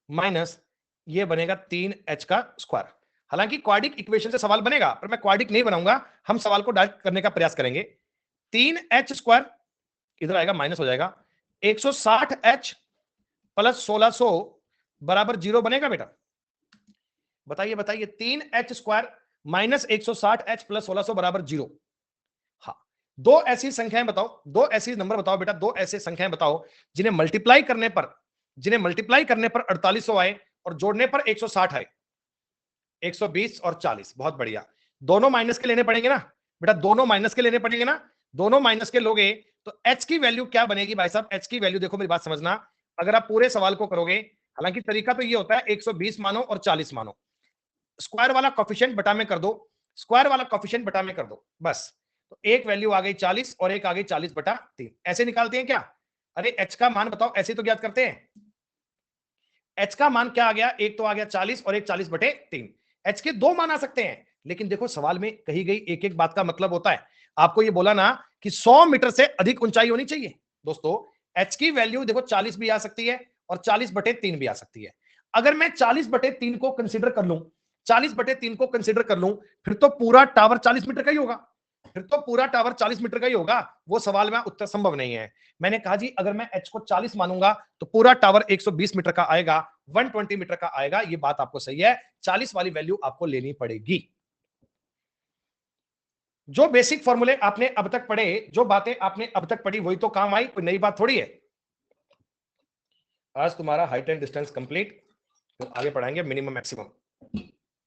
माइनस ये बनेगा 3h का स्क्वायर। हालांकि क्वाड्रिक इक्वेशन से सवाल बनेगा, पर मैं क्वाड्रिक नहीं बनाऊंगा, हम सवाल को डायरेक्ट करने का प्रयास करेंगे। 3h स्क्वायर इधर आएगा, माइनस हो जाएगा, 160h प्लस 1600 बराबर 0 बनेगा बेटा? बताइए बताइए, 3h square minus 160h plus 1600 बराबर 0। हाँ, दो ऐसी संख्याएं बताओ, दो ऐसी नंबर बताओ बेटा, दो ऐसे संख्याएं बताओ जिन्हें मल्टीप्लाई करने पर 4800 आए और जोड़ने पर 160 आए। 120 और 40, बहुत बढ़िया। दोनों माइनस के लेने पड़ेंगे ना बेटा, दोनों माइनस के लेने पड़ेंगे ना, दोनों माइनस के लोगे तो h की वैल्यू क्या बनेगी भाई साहब? h की वैल्यू देखो, मेरी बात समझना, अगर आप पूरे सवाल को करोगे, हालांकि तरीका तो ये होता है 120 मानो और 40 मानो, स्क्वायर वाला कोफिशिएंट बटा में कर दो, स्क्वायर वाला कोफिशिएंट बटा में कर दो, बस। तो एक वैल्यू आ गई 40 और एक आ गई 40/3। ऐसे निकालते हैं क्या? अरे h का मान बताओ, ऐसे तो ज्ञात करते हैं। h का मान क्या आ गया? एक तो आ गया 40 और एक 40/3। h के दो मान आ सकते हैं, लेकिन देखो सवाल में कही गई एक एक बात का मतलब होता है। आपको ये बोला ना कि 100 मीटर से अधिक ऊंचाई होनी चाहिए। दोस्तों h की वैल्यू देखो 40 भी आ सकती है और 40/3 भी आ सकती है। अगर मैं 40/3 को कंसीडर कर लूं, 40/3 को कंसीडर कर लूं, फिर तो पूरा टावर 40 मीटर का ही होगा, फिर तो पूरा टावर 40 मीटर का ही होगा। वो सवाल में उत्तर संभव नहीं है। मैंने कहा जी अगर मैं h को 40 मानूंगा तो पूरा टावर 120 मीटर का आएगा, 120 मीटर का आएगा। ये बात आपको सही है, 40 वाली वैल्यू आपको लेनी पड़ेगी। जो बेसिक फॉर्मूले आपने अब तक पढ़े, जो बातें आपने अब तक पढ़ी, वही तो काम आई, कोई नई बात थोड़ी है। आज तुम्हारा हाइट एंड डिस्टेंस कंप्लीट, तो आगे पढ़ाएंगे मिनिमम मैक्सिमम,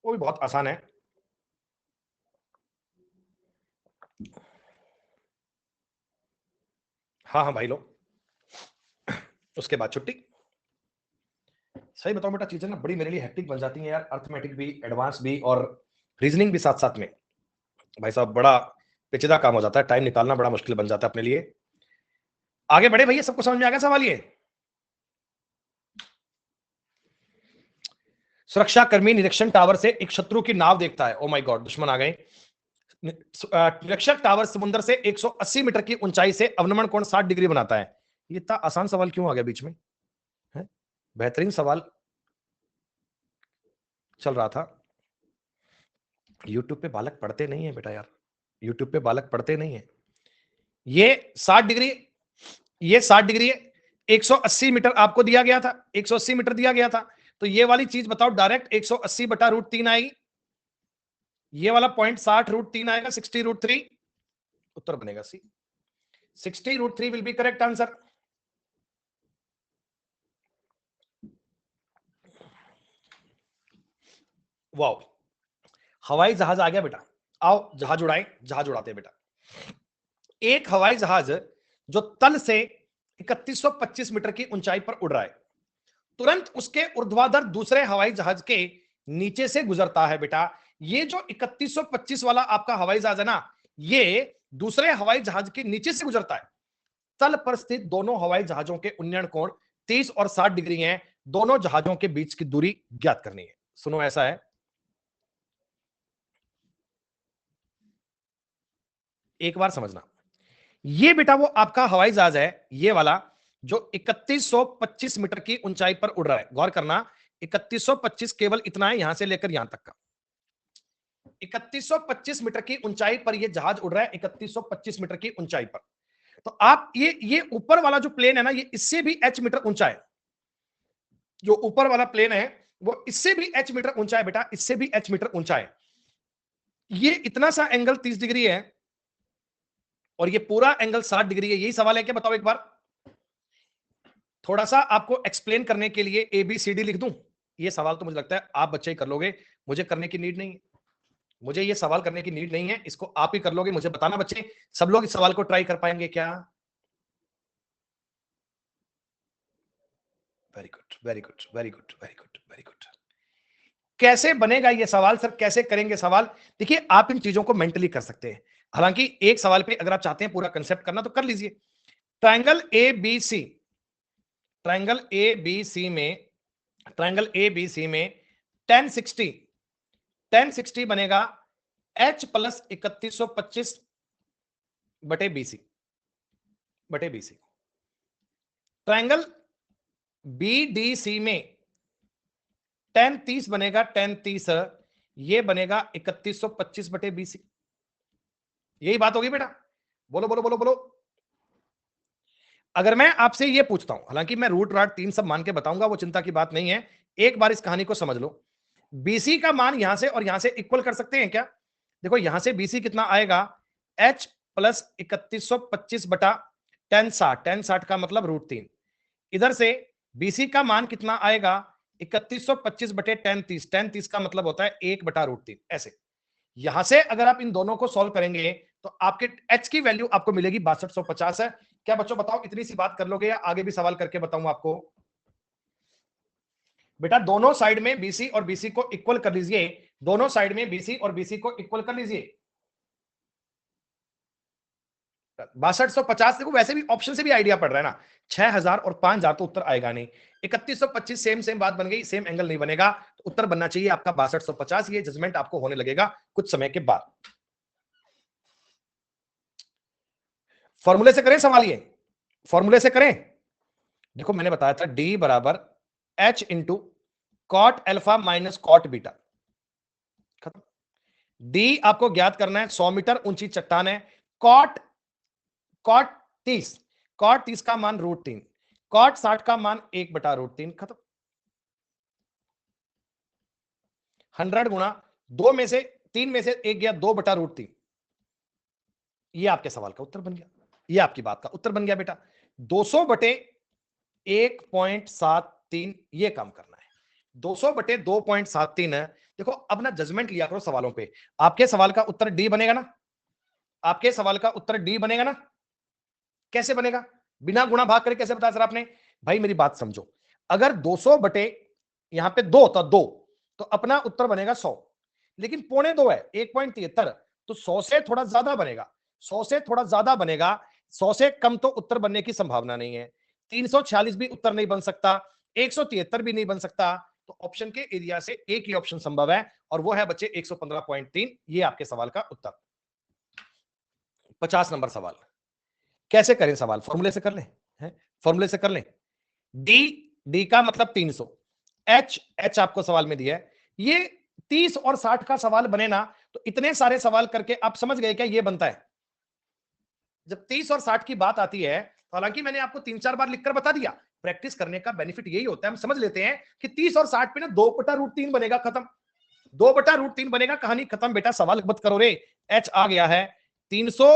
वो भी बहुत आसान है। हाँ हाँ भाई लो, उसके बाद छुट्टी। सही बताओ बेटा, चीजें ना बड़ी मेरे लिए हेक्टिक बन जाती हैं यार, अर्थमेटिक भी, एडवांस भी और रीजनिंग भी साथ साथ में। भाई साहब बड़ा पेचीदा काम हो जाता है, टाइम निकालना बड़ा मुश्किल बन जाता है अपने लिए। आगे बढ़े भैया, सबको समझ में आ गया सवाल? ये सुरक्षा कर्मी निरीक्षण टावर से एक शत्रु की नाव देखता है। ओ माय गॉड, दुश्मन आ गए। निरीक्षक टावर समुद्र से 180 मीटर की ऊंचाई से अवनमन कोण 60 डिग्री बनाता है। ये इतना आसान सवाल क्यों आ गया बीच में? है बेहतरीन सवाल चल रहा था। यूट्यूब पे बालक पढ़ते नहीं है बेटा यार, यूट्यूब पे बालक पढ़ते नहीं है। ये 60 डिग्री, ये 60 डिग्री, 180 मीटर आपको दिया गया था, 180 मीटर दिया गया था, तो ये वाली चीज बताओ डायरेक्ट 180/√3 आएगी। ये वाला पॉइंट 60√3 आएगा, 60√3, उत्तर बनेगा सी। 60√3 will be correct answer. Wow, हवाई जहाज आ गया बेटा, आओ जहाज उड़ाएं, जहाज उड़ाते हैं बेटा। एक हवाई जहाज जो तल से 3125 मीटर की ऊंचाई पर उड़ रहा है, तुरंत उसके ऊर्ध्वाधर दूसरे हवाई जहाज के नीचे से गुजरता है बेटा। ये जो 3125 वाला आपका हवाई जहाज है ना, ये दूसरे हवाई जहाज के नीचे से गुजरता है। तल पर स्थित दोनों हवाई जहाजों के उन्नयन कोण 30 और 60 डिग्री हैं। दोनों जहाजों के बीच की दूरी ज्ञात करनी है। सुनो ऐसा है, एक बार समझना, ये बेटा वो आपका हवाई जहाज है, ये वाला जो 3125 मीटर की ऊंचाई पर उड़ रहा है। गौर करना, 3125 केवल इतना है, यहां से लेकर यहां तक का। 3125 मीटर की ऊंचाई पर यह जहाज उड़ रहा है, 3125 मीटर की ऊंचाई पर। तो आप ये ऊपर वाला जो प्लेन है ना, ये इससे भी h मीटर ऊंचा है। जो ऊपर वाला प्लेन है वो इससे भी h मीटर ऊंचा है बेटा, इससे भी h मीटर ऊंचा है। ये इतना सा एंगल 30 डिग्री है और ये पूरा एंगल 60 डिग्री है। यही सवाल है क्या, बताओ एक बार। थोड़ा सा आपको एक्सप्लेन करने के लिए ABCD लिख दूं। ये सवाल तो मुझे लगता है आप बच्चे ही कर लोगे, मुझे करने की नीड नहीं है। मुझे ये सवाल करने की नीड नहीं है, इसको आप ही कर लोगे। मुझे बताना बच्चे, सब लोग इस सवाल को ट्राई कर पाएंगे क्या? Very good, very good, very good, very good, very good. कैसे बनेगा ये सवाल सर, कैसे करेंगे सवाल? देखिए, आप इन चीजों को मेंटली कर सकते हैं। हालांकि एक सवाल पे अगर आप चाहते हैं पूरा कंसेप्ट करना तो कर लीजिए। Triangle A B C, triangle A B C में, ट्रायंगल ए बी सी में 1060, 1060 बनेगा H प्लस 3125 बटे BC, बटे BC। ट्रायंगल BDC में 1030 बनेगा, 1030 ये बनेगा 3125 बटे BC। यही बात होगी बेटा, बोलो बोलो बोलो बोलो। अगर मैं आपसे ये पूछता हूं, हालांकि मैं रूट राट 3 सब मान के बताऊंगा, वो चिंता की बात नहीं है, एक बार इस कहानी को समझ लो। BC का मान यहां से और यहां से इक्वल कर सकते हैं क्या? देखो यहां से BC कितना आएगा, H प्लस 3125 बटा 1060, 1060 का मतलब √3। इधर से BC का मान कितना आएगा, 3125 बटे 1030, 1030 का मतलब होता है 1 बटा √3। ऐसे यहां से अगर आप इन दोनों को सॉल्व करेंगे तो आपके H की वैल्यू आपको मिलेगी 6250 है। क्या बच्चों बताओ, इतनी सी बात कर लोगे या आगे भी सवाल करके बताऊं आपको? बेटा दोनों साइड में BC और BC को इक्वल कर लीजिए, दोनों साइड में BC और BC को इक्वल कर लीजिए। 6250 देखो, वैसे भी ऑप्शन से भी आइडिया पड़ रहा है ना, 6000 और 5000 तो उत्तर आएगा नहीं। 3125 सेम सेम बात बन गई, सेम एंगल नहीं बनेगा, तो उत्तर बनना चाहिए आपका 6250। ये जजमेंट आपको होने लगेगा कुछ समय के बाद। फॉर्मूले से करें सवाल, ये फॉर्मूले से करें। देखो मैंने बताया था D बराबर H into cot alpha minus cot beta, खत्म। D आपको ज्ञात करना है, 100 मीटर ऊंची चट्टान है। कॉट, कॉट 30, कॉट 30 का मान √3, कॉट 60 का मान 1 बटा √3, खत्म। 100 गुणा 2 में से 3 में से 1 गया, 2 बटा √3। ये आपके सवाल का उत्तर बन गया, ये आपकी बात का उत्तर बन गया बेटा। 200 बटे 1.73 ये काम करना है। 200 बटे 2.73 है। देखो अब ना जजमेंट लिया करो सवालों पे। आपके सवाल का उत्तर डी बनेगा ना, आपके सवाल का उत्तर डी बनेगा ना। कैसे बनेगा, बिना गुणा भाग करे कैसे बताया सर आपने? भाई मेरी बात समझो, अगर 200 बटे यहां पे 2 था, 2 तो अपना उत्तर बनेगा 100, लेकिन पौने 2 है 1.73, तो 100 से थोड़ा ज्यादा बनेगा, 100 से थोड़ा ज्यादा बनेगा। 100 से कम तो उत्तर बनने की संभावना नहीं है। 346 भी उत्तर नहीं बन सकता, 173 भी नहीं बन सकता। तो ऑप्शन के एरिया से एक ही ऑप्शन संभव है और वो है बच्चे 115.3। ये आपके सवाल का उत्तर। 50 नंबर सवाल कैसे करें सवाल, फॉर्मूले से कर लें, हैं फॉर्मूले से कर लें। डी, डी का मतलब 300, एच, एच आपको सवाल में दिया है। ये 30 और 60 का सवाल बने ना, तो इतने सारे सवाल करके आप समझ गए क्या ये बनता है। जब 30 और 60 की बात आती है, तो हालांकि मैंने आपको 3-4 बार लिखकर बता दिया, प्रैक्टिस करने का बेनिफिट यही होता है, हम समझ लेते हैं कि 30 और 60 पे ना 2 बटा √3 बनेगा, खत्म। 2 बटा √3 बनेगा, कहानी खत्म बेटा, सवाल मत करो रे। एच आ गया है 300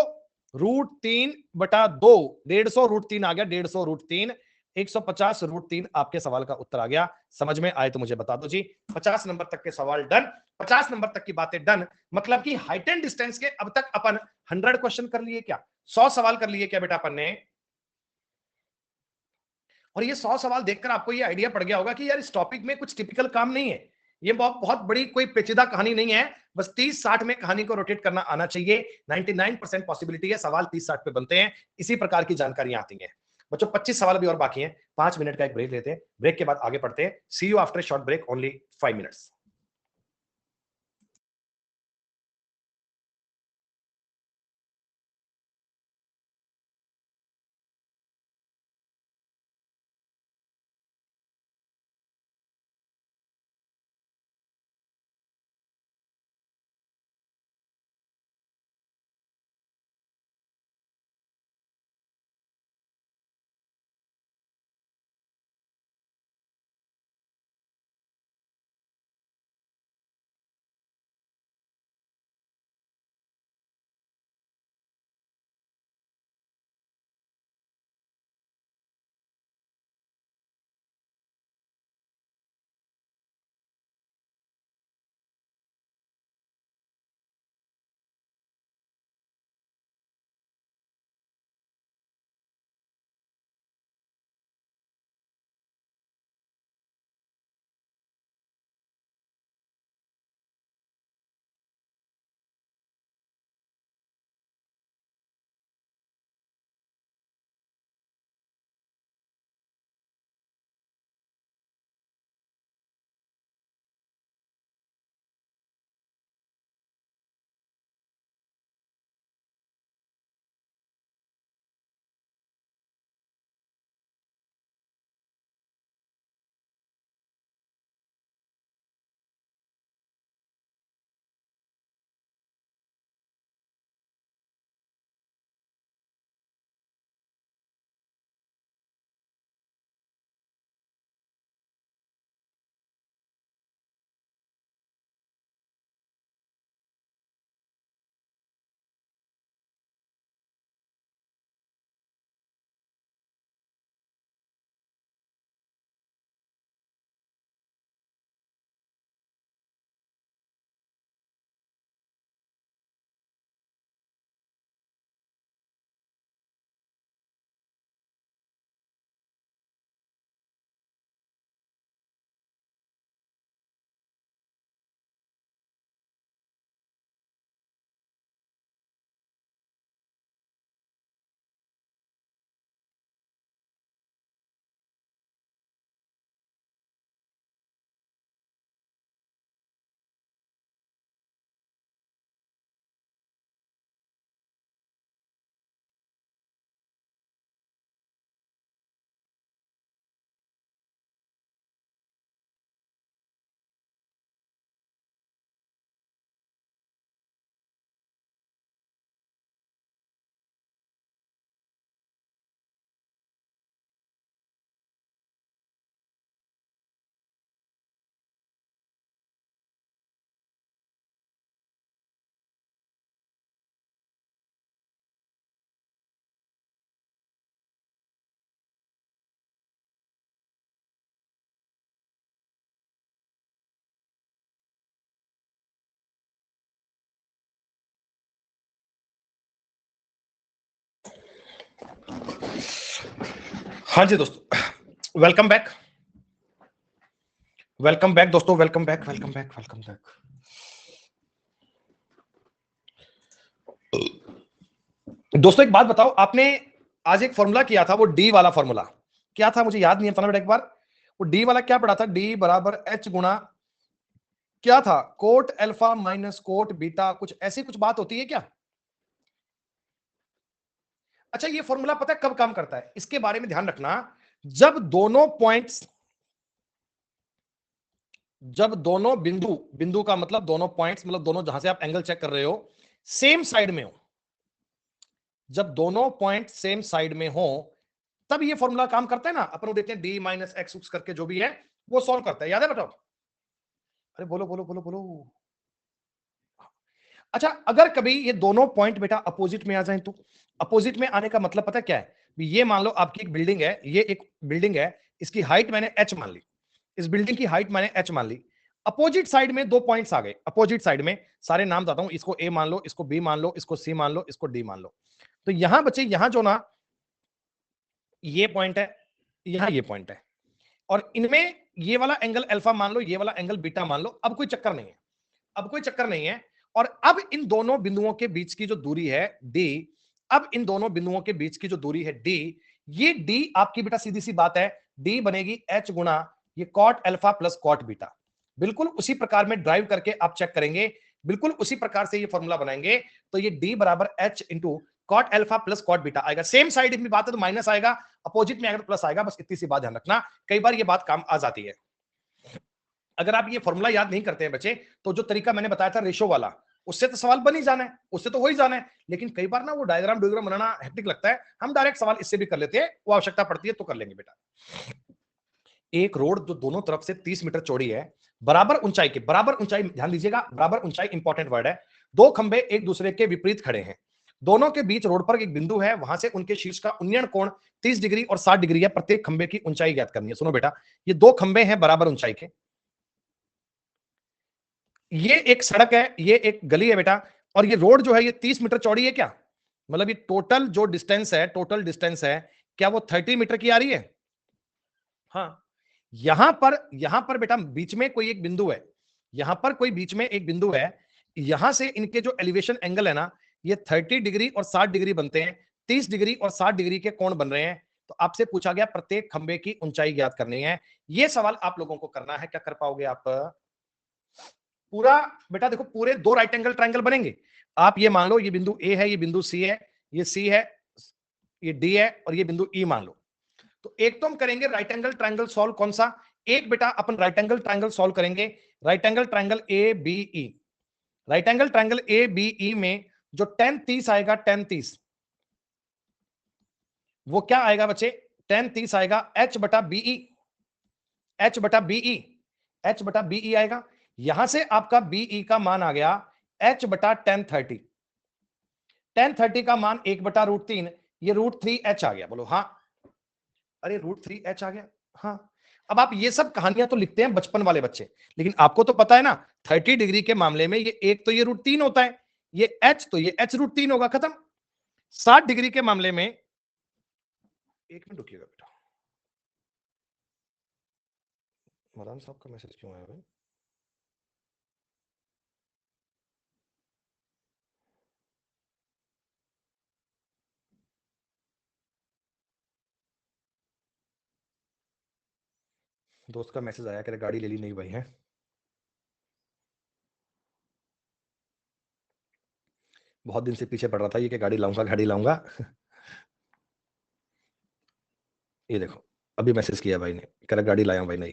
√3 बटा 2, 150 √3 आ गया, 150 √3, 150 √3 आपके सवाल का उत्तर आ गया। समझ में आए तो मुझे बता दो जी। 50 नंबर तक के सवाल डन, 50 नंबर तक की बातें डन। मतलब कि हाइट एंड डिस्टेंस के अब तक अपन 100 क्वेश्चन कर लिए क्या, 100 सवाल कर लिए क्या बेटा अपन ने। और ये 100 सवाल देखकर आपको ये आइडिया पड़ गया होगा कि यार इस टॉपिक में कुछ टिपिकल काम नहीं है, ये बहुत बहुत बड़ी कोई पेचीदा कहानी नहीं है। बस 30-60 में कहानी को रोटेट करना आना चाहिए। 99% पॉसिबिलिटी है सवाल 30-60 पे बनते हैं, इसी प्रकार की जानकारियां आती हैं। बच्चों 25 सवाल भी और बाकी हैं, 5 मिनट का एक ब्रेक लेते हैं, ब्रेक के बाद आगे बढ़ते हैं। See you after short break, only 5 minutes. हाँ जी दोस्तों, वेलकम बैक दोस्तों, वेलकम बैक। दोस्तों एक बात बताओ, आपने आज एक फॉर्मूला किया था, वो डी वाला फॉर्मूला क्या था, मुझे याद नहीं है, बेटा एक बार वो डी वाला क्या पढ़ा था? डी बराबर एच गुणा क्या था, coat alpha minus cot beta, कुछ ऐसी कुछ बात होती है क्या? अच्छा, ये फॉर्मूला पता है कब काम करता है, इसके बारे में ध्यान रखना। जब दोनों पॉइंट्स, जब दोनों बिंदु, बिंदु का मतलब दोनों पॉइंट्स, मतलब दोनों जहां से आप एंगल चेक कर रहे हो सेम साइड में हो, जब दोनों पॉइंट सेम साइड में हो तब ये फॉर्मूला काम करता है ना। अपन वो देखते हैं डी माइनस एक्स करके जो भी है वो सॉल्व करता है, याद है बताओ? अरे बोलो बोलो बोलो बोलो। अच्छा, अगर कभी ये दोनों पॉइंट बेटा अपोजिट में आ जाए तो? अपोजिट में आने का मतलब पता क्या है? ये मान लो आपकी एक बिल्डिंग है, ये एक बिल्डिंग है, इसकी हाइट मैंने एच मान ली, इस बिल्डिंग की हाइट मैंने एच मान ली। अपोजिट साइड में दो पॉइंट्स आ गए, अपोजिट साइड में सारे नाम बताता हूं, इसको ए मान लो, इसको बी मान लो, इसको सी मान लो, इसको डी मान लो। तो यहां बचे, यहां जो ना ये पॉइंट है, यहां ये पॉइंट है, और इनमें ये वाला एंगल अल्फा मान लो, ये वाला एंगल बीटा मान लो। अब कोई चक्कर नहीं है, अब कोई चक्कर नहीं है। और अब इन दोनों बिंदुओं के बीच की जो दूरी है डी, अब इन दोनों बिंदुओं के बीच की जो दूरी है डी, ये डी आपकी बेटा सीधी सी बात है, डी बनेगी एच गुणा ये cot alpha plus cot beta. बिल्कुल उसी प्रकार में ड्राइव करके आप चेक करेंगे, बिल्कुल उसी प्रकार से ये फॉर्मूला बनाएंगे, तो ये डी बराबर H into cot alpha plus cot beta आएगा। सेम साइड में बात है तो माइनस आएगा, अपोजिट में आएगा तो प्लस आएगा, बस इतनी सी बात ध्यान रखना, कई बार ये बात काम आ जाती है। अगर आप ये फॉर्मूला याद नहीं करते हैं बच्चे, तो जो तरीका मैंने बताया था रेशो वाला, उससे तो सवाल बन ही जाना है, उससे तो हो ही जाना है। लेकिन कई बार ना वो डायग्राम बनाना हेक्टिक लगता है, हम डायरेक्ट सवाल इससे भी कर लेते हैं, वो आवश्यकता पड़ती है तो कर लेंगे बेटा। एक रोड जो दोनों तरफ से 30 मीटर चौड़ी है, बराबर ऊंचाई के, बराबर ऊंचाई ध्यान दीजिएगा, बराबर ऊंचाई इंपॉर्टेंट वर्ड है। दो खंबे एक दूसरे के विपरीत खड़े हैं, दोनों के बीच रोड पर एक बिंदु है, वहां से उनके शीर्ष का उन्नयन कोण 30 डिग्री और 60 डिग्री है, प्रत्येक खंबे की ऊंचाई ज्ञात करनी है। सुनो बेटा, ये दो खंबे हैं बराबर ऊंचाई के, ये एक सड़क है, ये एक गली है बेटा, और ये रोड जो है ये 30 मीटर चौड़ी है क्या? मतलब ये टोटल जो डिस्टेंस है, टोटल डिस्टेंस है, क्या वो 30 मीटर की आ रही है? हाँ। यहां पर बेटा बीच में कोई एक बिंदु है, यहां पर कोई बीच में एक बिंदु है, यहां से इनके जो एलिवेशन एंगल है ना, ये 30 डिग्री और 60 डिग्री बनते हैं, 30 डिग्री और 60 डिग्री के कोण बन रहे हैं। तो आपसे पूछा गया प्रत्येक खंबे की ऊंचाई ज्ञात करनी है, ये सवाल आप लोगों को करना है। क्या कर पाओगे आप? पूरा बेटा देखो, पूरे दो राइट एंगल ट्रायंगल बनेंगे। आप ये मान लो ये बिंदु ए है, ये बिंदु सी है, ये सी है, ये डी है, और ये बिंदु ई मान लो। तो एक तो हम करेंगे राइट एंगल ट्रायंगल सॉल्व, कौन सा? एक बेटा अपन राइट एंगल ट्रायंगल सॉल्व करेंगे, right angle triangle A B E. Right angle triangle A B E में जो tan 30 आएगा, tan 30 वो क्या आएगा बच्चे? tan 30 आएगा h बटा बीई, h बटा बीई, h बटा बीई आएगा। यहां से आपका बीई का मान आ गया h बटा tan 30, tan 30 का मान 1/√3, ये √3h आ गया। बोलो हाँ। अरे √3h आ गया, हाँ। अब आप ये सब कहानियां तो लिखते हैं बचपन वाले बच्चे, लेकिन आपको तो पता है ना 30 डिग्री के मामले में ये एक तो ये √3 होता है, ये h तो ये h√3 होगा, खत्म। 60 डिग्री के मामले में, एक मिनट रुकिएगा बेटा, मदान साहब का मैसेज क्यों आया भाई? दोस्त का मैसेज आया, कह रहे गाड़ी ले ली नहीं भाई है। बहुत दिन से पीछे पड़ रहा था ये कि गाड़ी लाऊंगा गाड़ी लाऊंगा। ये देखो अभी मैसेज किया भाई ने, कह रहा गाड़ी लाया भाई नहीं।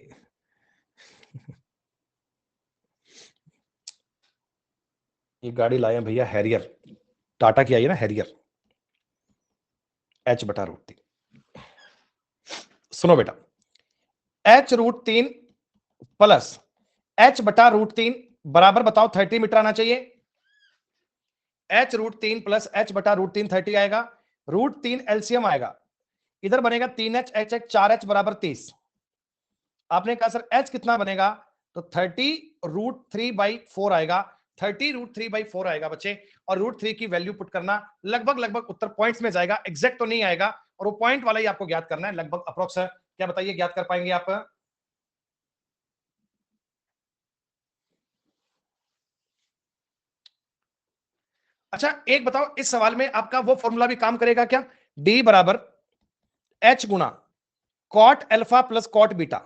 ये गाड़ी लाया भैया हैरियर, टाटा की आई है ना हैरियर, h/√3। सुनो बेटा, h√3 प्लस h/√3 बराबर बताओ 30 मीटर आना चाहिए। h√3 प्लस h/√3 30 आएगा, √3 एलसीएम आएगा, इधर बनेगा 3h h 4h बराबर 30। आपने कहा सर h कितना बनेगा, तो 30√3/4 आएगा, 30√3/4 आएगा बच्चे। और √3 की वैल्यू पुट करना, लगभग लगभग उत्तर पॉइंट्स में जाएगा, एग्जैक्ट तो नहीं आएगा, और वो पॉइंट वाला ही आपको ज्ञात करना है लगभग अप्रोक्स। क्या बताइए, ज्ञात कर पाएंगे आप? अच्छा एक बताओ, इस सवाल में आपका वो फॉर्मूला भी काम करेगा क्या? डी बराबर एच गुना cot alpha plus cot beta.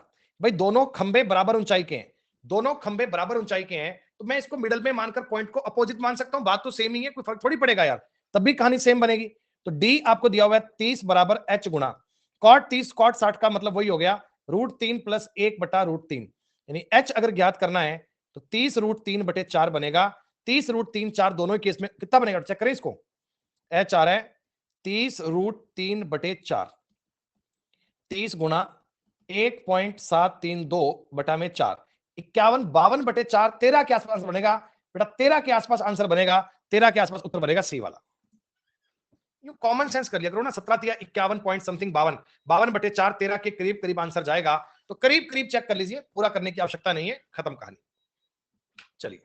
भाई दोनों खंबे बराबर ऊंचाई के हैं, दोनों खंबे बराबर ऊंचाई के हैं, तो मैं इसको मिडल में मानकर पॉइंट को अपोजिट मान सकता हूं। बात तो सेम ही है, कोई फर्क थोड़ी पड़ेगा यार, तब भी कहानी सेम बनेगी। तो डी आपको दिया हुआ है 30 बराबर एच गुना कॉट 30 कॉट 60 का मतलब वही हो गया √3 प्लस 1 बटा √3। यानी एच अगर ज्ञात करना है तो 30 √3 बटे 4 बनेगा। 30 √3 4 दोनों केस में कितना बनेगा, चेक करें इसको। एच आ रहा है 30 √3 बटे 4, 30 गुना 1.732 बटा में 4, 51 52 बटे 4 13 के आसपास बनेगा बेटा, 13 के आसपास आंसर बनेगा, 13 के आसपास उत्तर बनेगा सी वाला। यू कॉमन सेंस कर लिया करो ना, 17 दिया 51 पॉइंट समथिंग 52, 52 बटे 4 13 के करीब करीब आंसर जाएगा, तो करीब करीब चेक कर लीजिए, पूरा करने की आवश्यकता नहीं है, खत्म कहानी। चलिए,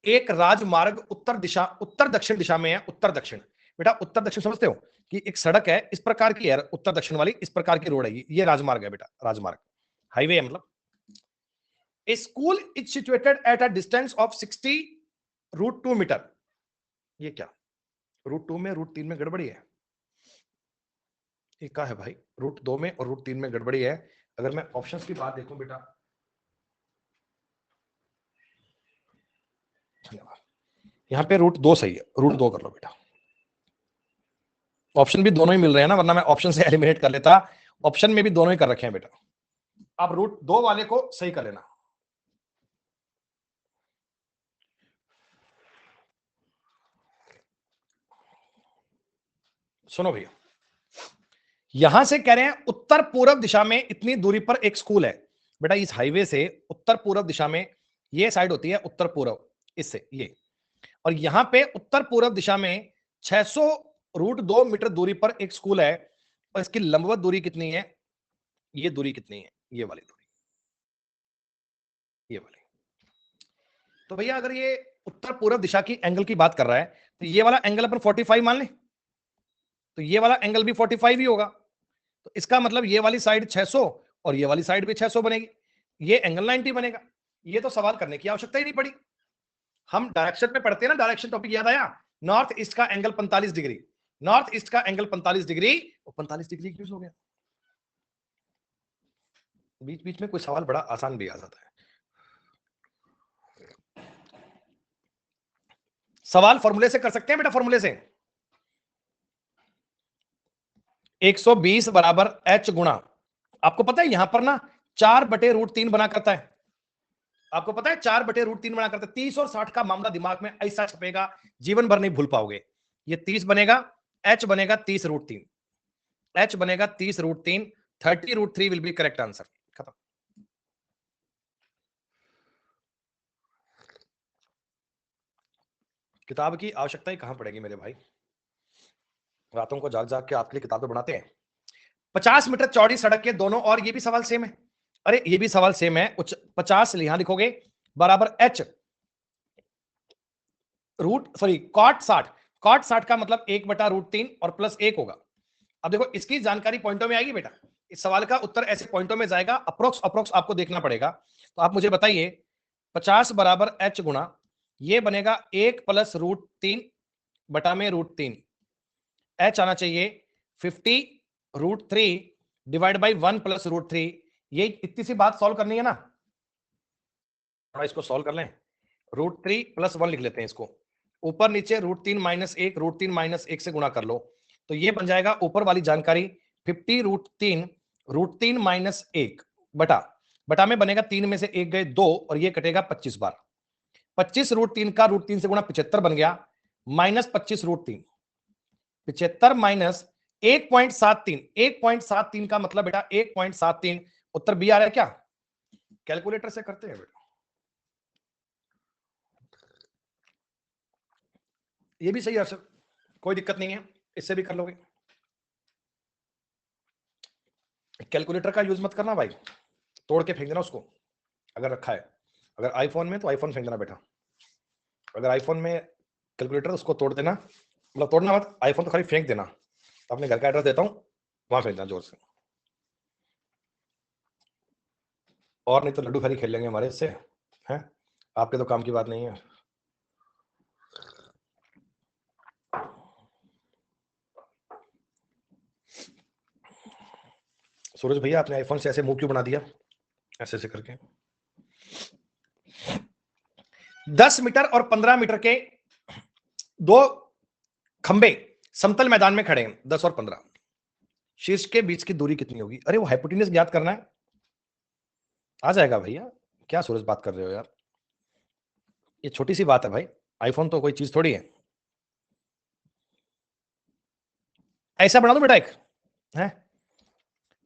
एक राजमार्ग उत्तर दक्षिण दिशा में है, उत्तर दक्षिण। बेटा उत्तर दक्षिण समझते हो कि एक सड़क है इस प्रकार की है, उत्तर दक्षिण वाली इस प्रकार की रोड है, ये राजमार्ग है बेटा, राजमार्ग हाईवे है मतलब। A school is situated at a distance of 60 √2 metre. ये क्या, √2 में √3 में गड़बड़ी है, ये क्या है भाई, √2 में और √3 में गड़बड़ी है। अगर मैं ऑप्शंस की बात देखूं बेटा, यहां पे √2 सही है, √2 कर लो बेटा। ऑप्शन भी दोनों ही मिल रहे हैं ना, वरना मैं ऑप्शन से एलिमिनेट कर लेता। ऑप्शन में भी दोनों ही कर रखे हैं बेटा, आप √2 वाले को सही कर लेना। सुनो भैया, यहां से कह रहे हैं उत्तर पूर्व दिशा में इतनी दूरी पर एक स्कूल है। बेटा इस हाईवे से उत्तर पूर्व दिशा में ये साइड होती है उत्तर पूर्व, इससे ये, और यहां पे उत्तर पूर्व दिशा में 600 √2 मीटर दूरी पर एक स्कूल है, और इसकी लंबवत दूरी कितनी है, ये दूरी कितनी है, ये वाली दूरी, ये वाली। तो भैया अगर ये उत्तर पूर्व दिशा की एंगल की बात कर रहा है, तो ये वाला एंगल अपन 45 मान लें, तो ये वाला एंगल भी 45 ही होगा। तो इसका मतलब ये वाली साइड 600 और ये वाली साइड भी 600 बनेगी, ये एंगल 90 बनेगा। ये तो सवाल करने की आवश्यकता ही नहीं पड़ी, हम डायरेक्शन में पढ़ते हैं ना, डायरेक्शन टॉपिक याद आया। नॉर्थ ईस्ट का एंगल 45 डिग्री, नॉर्थ ईस्ट का एंगल 45 डिग्री, और 45 डिग्री क्यों हो गया। बीच बीच में कोई सवाल बड़ा आसान भी आ जाता है। सवाल फॉर्मूले से कर सकते हैं बेटा, फॉर्मूले से 120 बराबर एच गुणा, आपको पता है यहां पर ना 4 बटे √3 बना करता है, आपको पता है 4 बटे √3 बना करता है। 30 और 60 का मामला दिमाग में ऐसा छपेगा, जीवन भर नहीं भूल पाओगे। ये 30 बनेगा, एच बनेगा 30 √3, एच बनेगा 30 √3, 30 √3 विल बी करेक्ट आंसर। खत्म। किताब की आवश्यकता ही कहां पड़ेगी मेरे भाई, रातों को जाग जाग के आपके लिए किताबें बनाते हैं। 50 मीटर चौड़ी सड़क के दोनों, और ये भी सवाल सेम है, अरे ये भी सवाल सेम है। 50 यहां लिखोगे बराबर एच कॉट 60 का मतलब 1 बटा √3 और प्लस 1 होगा। अब देखो इसकी जानकारी पॉइंटों में आएगी बेटा, इस सवाल का उत्तर ऐसे पॉइंटों में जाएगा, अप्रोक्स अप्रोक्स आपको देखना पड़ेगा। तो आप मुझे बताइए 50 बराबर एच गुणा, ये बनेगा 1 प्लस √3 बटा में √3, एच आना चाहिए 50 √3 डिवाइड बाई 1 प्लस √3। ये इतनी सी बात सॉल्व करनी है ना, थोड़ा इसको सॉल्व कर लें। √3 प्लस 1 लिख लेते हैं इसको, ऊपर नीचे √3 माइनस 1, √3 माइनस 1 से गुणा कर लो, तो ये बन जाएगा ऊपर वाली जानकारी 50 √3 माइनस 1 बटा, बटा में बनेगा 3 में से 1 गए 2, और ये कटेगा 25 बार। 25 √3 का √3 से गुणा 75 बन गया, माइनस 25 √3, 75 माइनस 1.73, 1.73 का मतलब बेटा 1.73, उत्तर बी आ रहा है क्या, कैलकुलेटर से करते हैं बेटा, ये भी सही है सर, कोई दिक्कत नहीं है, इससे भी कर लोगे। कैलकुलेटर का यूज मत करना भाई, तोड़ के फेंक देना उसको, अगर रखा है, अगर आईफोन में तो आईफोन फेंक देना बेटा, अगर आईफोन में कैलकुलेटर उसको तोड़ देना, मतलब तोड़ना मत, आईफोन तो खाली फेंक देना। अपने घर का एड्रेस देता हूँ, वहां फेंक देना जोर से, और नहीं तो लड्डू खाली खेल लेंगे हमारे इससे, हैं? आपके तो काम की बात नहीं है। सूरज भैया, आपने आईफोन से ऐसे मुंह क्यों बना दिया, ऐसे ऐसे करके? 10 मीटर और 15 मीटर के दो खंबे समतल मैदान में खड़े हैं, 10 और 15। शीर्ष के बीच की दूरी कितनी होगी? अरे वो हाइपोटेन्यूज ज्ञात करना है, आ जाएगा भैया। क्या सूरज बात कर रहे हो यार, ये छोटी सी बात है भाई, आईफोन तो कोई चीज थोड़ी है। ऐसा बना दो बेटा एक, है?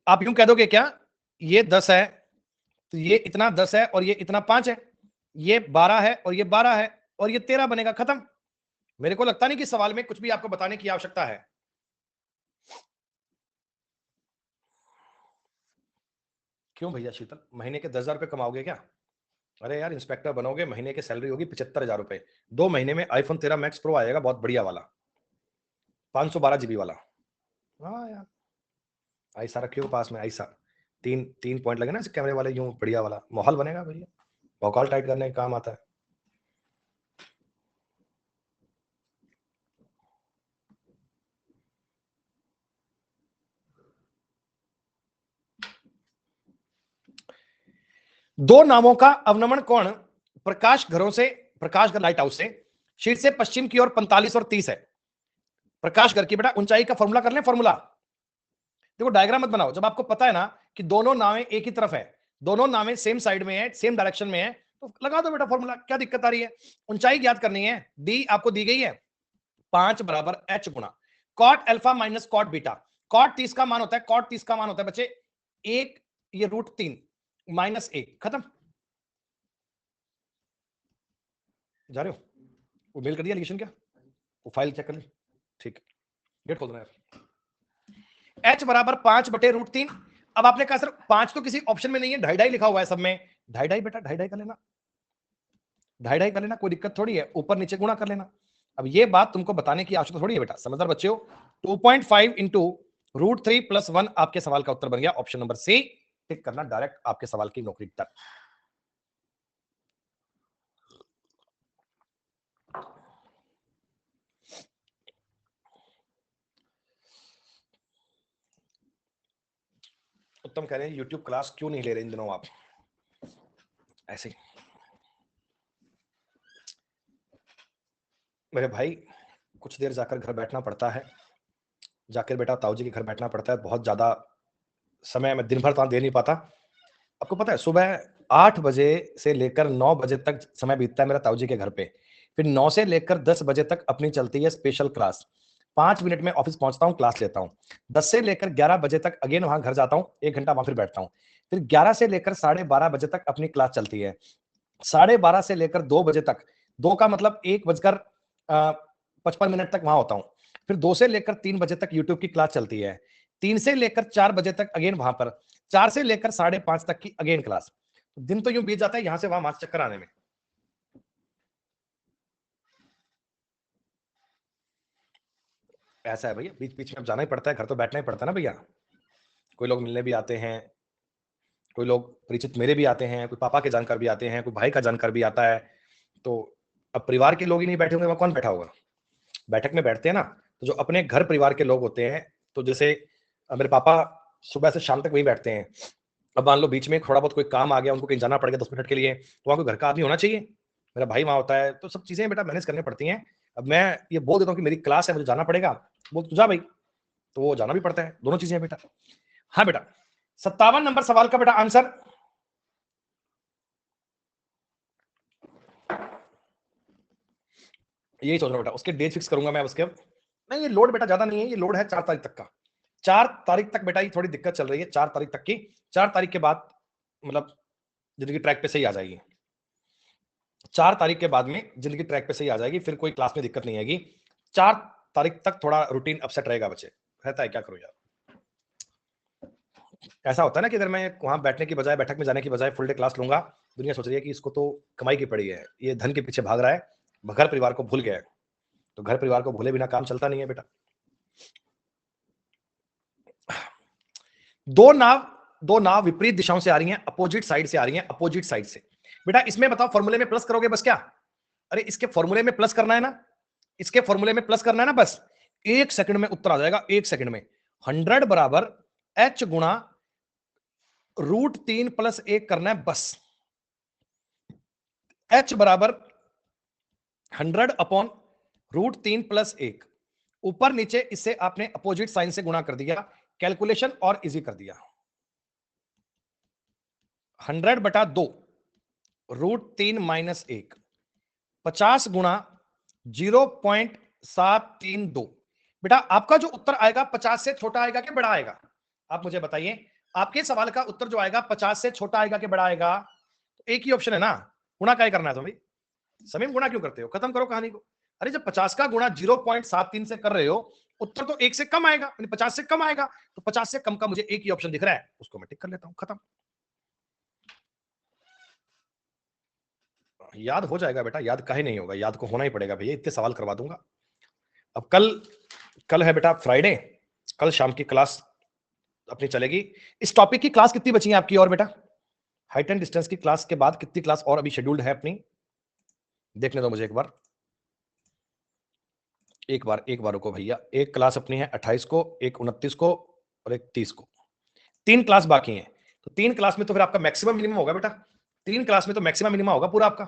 आप यूं कह दोगे क्या, ये 10 है तो ये इतना 10 है और ये इतना 5 है, ये 12 है और ये 12 है और ये 13 बनेगा, खत्म। मेरे को लगता नहीं कि सवाल में कुछ भी आपको बताने की आवश्यकता है। क्यों भैया शीतल, महीने के 10,000 रुपए कमाओगे क्या? अरे यार, इंस्पेक्टर बनोगे, महीने की सैलरी होगी 75,000 रुपए, 2 महीने में आईफोन 13 मैक्स प्रो आएगा, बहुत बढ़िया वाला, 512 GB वाला। हाँ यार, ऐसा रखियो पास में, ऐसा 3 पॉइंट लगे ना कैमरे वाले, यूं बढ़िया वाला माहौल बनेगा भैया, भौकाल टाइट करने का काम आता है। दो नावों का अवनमन कोण प्रकाश घर लाइट हाउस से शीर्ष से पश्चिम की ओर 45 और 30 है। प्रकाश घर की बेटा ऊंचाई का फॉर्मूला कर लें, फॉर्मूला देखो, डायग्राम मत बनाओ, जब आपको पता है ना कि दोनों नावें एक ही तरफ है, दोनों नावें सेम साइड में है, सेम डायरेक्शन में है, तो लगा दो बेटा फॉर्मूला, क्या दिक्कत आ रही है? ऊंचाई ज्ञात करनी है, डी आपको दी गई है 5 बराबर एच गुणा cot alpha minus cot beta. Cot 30 का मान होता है, कॉट 30 का मान होता है बच्चे 1, ये √3 माइनस 1, खत्म। जा रहे हो? वो मेल कर दिया एलिगेशन क्या? वो फाइल चेक कर ली, ठीक, गेट खोल देना यार। h बराबर 5/√3। अब आपने कहा सर 5 तो किसी ऑप्शन में नहीं है, 2.5 लिखा हुआ है सब में, 2.5 बेटा 2.5 कर लेना, 2.5 कर लेना, कोई दिक्कत थोड़ी है, ऊपर नीचे गुणा कर लेना। अब ये बात तुमको बताने की आवश्यकता थोड़ी है बेटा, समझदार बच्चे हो। 2.5 इंटू √3 + 1 आपके सवाल का उत्तर बन गया, ऑप्शन नंबर सी, टिक करना, डायरेक्ट आपके सवाल की नौकरी तक। उत्तम कह रहे हैं यूट्यूब क्लास क्यों नहीं ले रहे इन दिनों आप, ऐसे मेरे भाई, कुछ देर जाकर घर बैठना पड़ता है, जाकर बेटा ताऊजी के घर बैठना पड़ता है, बहुत ज्यादा समय मैं दिन भर तो दे नहीं पाता। आपको पता है सुबह 8 बजे से लेकर 9 बजे तक समय बीतता है मेरा ताऊजी के घर पे, फिर 9 से लेकर 10 बजे तक अपनी चलती है स्पेशल क्लास, 5 मिनट में ऑफिस पहुंचता हूं, क्लास लेता हूं, 10 से लेकर 11 बजे तक अगेन वहां घर जाता हूं, 1 घंटा वहां फिर बैठता हूं, फिर 11 से लेकर 12:30 बजे तक अपनी क्लास चलती है, 12:30 से लेकर 2 बजे तक, 2 का मतलब 1:55 तक वहां होता हूं, फिर 2 से लेकर 3 बजे तक यूट्यूब की क्लास चलती है, 3 से लेकर 4 बजे तक अगेन वहां पर, 4 से लेकर 5:30 तक की अगेन क्लास। दिन तो यूं बीत जाता है यहां से वहां चक्कर आने में। ऐसा है भैया, बीच बीच में अब जाना ही पड़ता है, घर तो बैठना ही पड़ता है ना भैया। कोई लोग मिलने भी आते हैं, कोई लोग परिचित मेरे भी आते हैं, कोई पापा के जानकार भी आते हैं, कोई भाई का जानकार भी आता है, तो अब परिवार के लोग ही नहीं बैठे होंगे, वहां कौन बैठा होगा? बैठक में बैठते हैं ना, तो जो अपने घर परिवार के लोग होते हैं, तो जैसे मेरे पापा सुबह से शाम तक वहीं बैठते हैं, अब मान लो बीच में थोड़ा बहुत कोई काम आ गया, उनको कहीं जाना पड़ गया 10 मिनट के लिए, तो वहां कोई घर का आदमी होना चाहिए, मेरा भाई वहां होता है, तो सब चीजें बेटा मैनेज करनी पड़ती हैं। अब मैं ये बोल देता हूँ कि मेरी क्लास है, मुझे जाना पड़ेगा, बोल तू जा भाई, तो वो जाना भी पड़ता है, दोनों चीजें हैं बेटा। हाँ बेटा, 57 नंबर सवाल का बेटा आंसर, यही सोच रहा हूं बेटा, उसके डेट फिक्स करूंगा मैं उसके। नहीं, ये लोड बेटा ज्यादा नहीं है, ये लोड है 4 तारीख तक का, 4 तारीख तक बेटा ये थोड़ी दिक्कत चल रही है, 4 तारीख तक की, 4 तारीख के बाद मतलब जिंदगी ट्रैक पे सही आ जाएगी, 4 तारीख के बाद में जिंदगी ट्रैक पे सही आ जाएगी, फिर कोई क्लास में दिक्कत नहीं आएगी, 4 तारीख तक थोड़ा रूटीन अपसेट रहेगा बच्चे, रहता है, क्या करूं यार। ऐसा होता है ना कि अगर मैं वहां बैठने की बजाय, बैठक में जाने की बजाय फुल डे क्लास लूंगा, दुनिया सोच रही है कि इसको तो कमाई की पड़ी है, ये धन के पीछे भाग रहा है, घर परिवार को भूल गया है, तो घर परिवार को भूले बिना काम चलता नहीं है बेटा। दो नाव विपरीत दिशाओं से आ रही हैं, अपोजिट साइड से आ रही हैं, अपोजिट साइड से। बेटा इसमें बताओ फॉर्मूले में प्लस करोगे बस क्या? अरे इसके फॉर्मूले में प्लस करना है ना, इसके फॉर्मूले में प्लस करना है ना, बस 1 सेकंड में उत्तर आ जाएगा, 1 सेकंड में। 100 बराबर h गुणा √3 + 1 करना है बस। h बराबर 100 अपॉन √3 + 1, ऊपर नीचे इससे आपने अपोजिट साइन से गुणा कर दिया, कैलकुलेशन और इजी कर दिया। 100/2 √3 - 1, 50 गुणा 0.732। बेटा आपका जो उत्तर आएगा 50 से छोटा आएगा कि बड़ा आएगा? आप मुझे बताइए, आपके सवाल का उत्तर जो आएगा 50 से छोटा आएगा कि बड़ा आएगा? तो एक ही ऑप्शन है ना, गुणा क्या करना है तुम्हें? समीम गुणा क्यों करते हो? खत्म करो कहानी को। अरे जब 50 का गुणा 0.73 से कर रहे हो, उत्तर तो 1 से कम आएगा, 50 से कम आएगा। तो 50 से कम का मुझे एक ही ऑप्शन दिख रहा है, उसको मैं टिक कर लेता हूं, खत्म। याद हो जाएगा बेटा, याद काहे नहीं होगा, याद को होना ही पड़ेगा भैया, इतने सवाल करवा दूंगा। अब कल है बेटा फ्राइडे, कल शाम की क्लास अपनी चलेगी। इस टॉपिक की क्लास कितनी बची है आपकी और बेटा? हाइट एंड डिस्टेंस की क्लास के बाद कितनी क्लास और अभी शेड्यूल्ड है अपनी? देखने दो मुझे एक बार रुको भैया। एक क्लास अपनी है 28 को, एक 29 को और एक 30 को। 3 क्लास बाकी हैं। तो 3 क्लास में तो फिर आपका मैक्सिमम मिनिमम होगा बेटा। 3 क्लास में तो मैक्सिमम मिनिमम होगा पूरा आपका,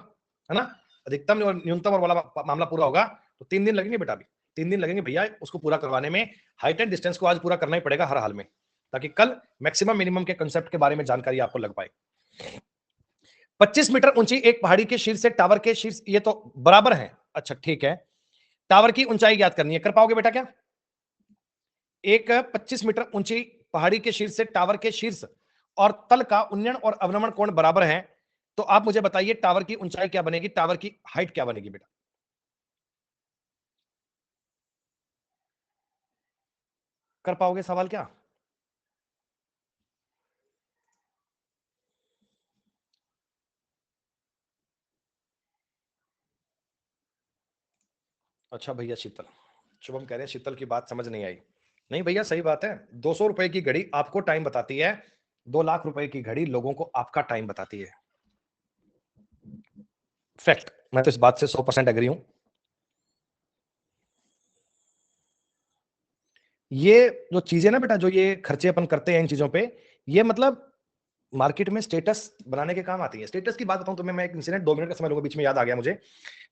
है ना? अधिकतम और न्यूनतम और वाला मामला पूरा होगा। तो 3 दिन लगेंगे बेटा, अभी 3 दिन लगेंगे भैया उसको पूरा करवाने में। हाइट एंड डिस्टेंस को आज पूरा करना ही पड़ेगा हर हाल में, ताकि कल मैक्सिमम मिनिमम के कंसेप्ट के बारे में जानकारी आपको लग पाए। 25 मीटर ऊंची एक पहाड़ी के शीर्ष से टावर के शीर्ष, ये तो बराबर है। अच्छा ठीक है, टावर की ऊंचाई ज्ञात करनी है, कर पाओगे बेटा क्या? एक 25 मीटर ऊंची पहाड़ी के शीर्ष से टावर के शीर्ष और तल का उन्नयन और अवनमन कोण बराबर है। तो आप मुझे बताइए टावर की ऊंचाई क्या बनेगी, टावर की हाइट क्या बनेगी बेटा? कर पाओगे सवाल क्या? अच्छा भैया शीतल, शुभम कह रहे हैं शीतल की बात समझ नहीं आई। नहीं भैया सही बात है, 200 रुपए की घड़ी आपको टाइम बताती है, 2 लाख रुपए की घड़ी लोगों को आपका टाइम बताती है। फैक्ट, मैं तो इस बात से 100% एग्री हूं। ये जो चीजें ना बेटा, जो ये खर्चे अपन करते हैं इन चीजों पे, ये मतलब मार्केट में स्टेटस बनाने के काम आती है। स्टेटस की बात बताऊं तो मैं एक इंसिडेंट 2 मिनट का समय लूंगा, बीच में याद आ गया मुझे।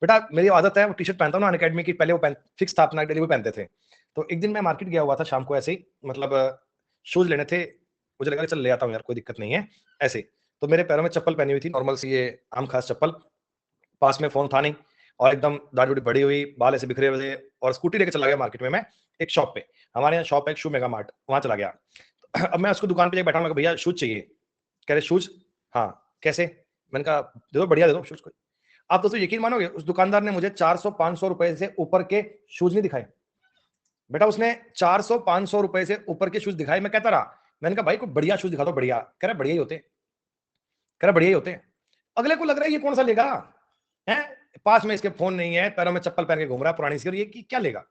बेटा मेरी आदत है, वो टी शर्ट पहनता हूं ना अनअकैडमी की, पहले वो फिक्स था अपना, डेली वो पहनते थे। तो एक दिन मैं मार्केट गया हुआ था शाम को, ऐसे ही मतलब शूज लेने थे, मुझे लगा चल ले आता हूँ यार, कोई दिक्कत नहीं है ऐसे। तो मेरे पैरों में चप्पल पहनी हुई थी, नॉर्मल सी ये आम खास चप्पल, पास में फोन था नहीं, और एकदम दाढ़ी उड़ी बड़ी हुई, बाल ऐसे बिखरे हुए, और स्कूटी लेके चला गया मार्केट में। मैं एक शॉप पे, हमारे यहाँ शॉप है एक शू मेगा मार्ट, वहां चला गया। अब मैं उसको दुकान पे जाकर बैठा, भैया शूज चाहिए। कह रहे शूज, हाँ कैसे? मैंने कहा दे दो, बढ़िया दे दो शूज कोई। आप दोस्तों यकीन मानोगे, उस दुकानदार ने मुझे 400-500 रुपए से ऊपर के शूज नहीं दिखाए बेटा। उसने 400-500 रुपए से ऊपर के शूज दिखाए। मैं कहता रहा, मैंने कहा भाई कोई बढ़िया शूज दिखा दो, बढ़िया। कह रहा बढ़िया ही होते, कह रहा बढ़िया ही होते। अगले को लग रहा है ये कौन सा लेगा है, पास में इसके फोन नहीं है, पैरों में चप्पल पहन के घूम रहा है पुरानी सी, ये क्या लेगा?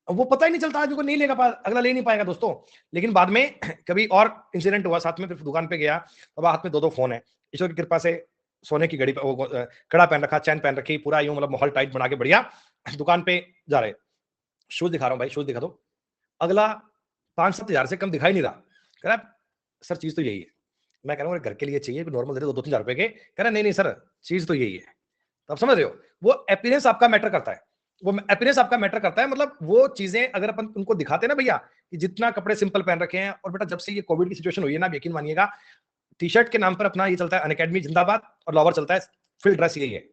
वो पता ही नहीं चलता आदमी को, नहीं लेगा, अगला ले नहीं पाएगा दोस्तों। लेकिन बाद में कभी और इंसिडेंट हुआ साथ में, फिर दुकान पे गया, अब हाथ में 2-2 फोन है, ईश्वर की कृपा से सोने की घड़ी वो कड़ा पहन रखा, चैन पहन रखी, पूरा यूं मतलब माहौल टाइट बना के बढ़िया दुकान पे जा रहे। शूज दिखा रहा हूँ भाई, शूज दिखा दो। अगला 5-7 हजार से कम दिखाई नहीं रहा। कह रहा सर चीज तो यही है। मैं कह रहा हूँ घर के लिए चाहिए, नॉर्मल दे दो 2-3 हजार रुपए के। कह रहा नहीं सर चीज तो यही है। तो आप समझ रहे हो, वो अपीयरेंस आपका मैटर करता है, वो अपीयरेंस आपका मैटर करता है। मतलब वो चीजें अगर अपन उनको दिखाते हैं ना भैया, कि जितना कपड़े सिंपल पहन रखे हैं, और बेटा जब से ये कोविड की सिचुएशन हुई है ना, आप यकीन मानिएगा, टी शर्ट के नाम पर अपना ये चलता है अनअकैडमी जिंदाबाद, और लोवर चलता है फुल ड्रेस, यही है,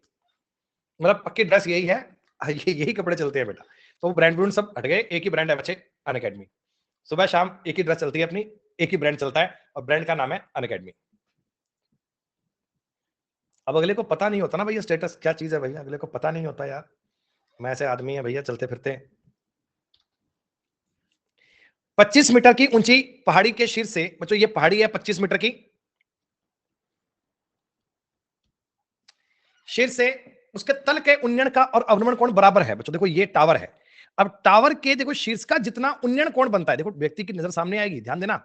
मतलब पक्की ड्रेस यही है, यही कपड़े चलते हैं बेटा। तो ब्रांड ब्रांड सब हट गए, एक ही ब्रांड है बच्चे, अनअकैडमी। सुबह शाम एक ही ड्रेस चलती है अपनी, एक ही ब्रांड चलता है, और ब्रांड का नाम है अनअकैडमी। अब अगले को पता नहीं होता ना भैया स्टेटस क्या चीज है, भैया अगले को पता नहीं होता यार, मैं ऐसे आदमी है भैया चलते फिरते। 25 मीटर की ऊंची पहाड़ी के शीर्ष से, बच्चों ये पहाड़ी है 25 मीटर की, शीर्ष से उसके तल के उन्नयन का और अवनमन कोण बराबर है बच्चों। देखो ये टावर है, अब टावर के देखो शीर्ष का जितना उन्नयन कोण बनता है, देखो व्यक्ति की नजर सामने आएगी, ध्यान देना,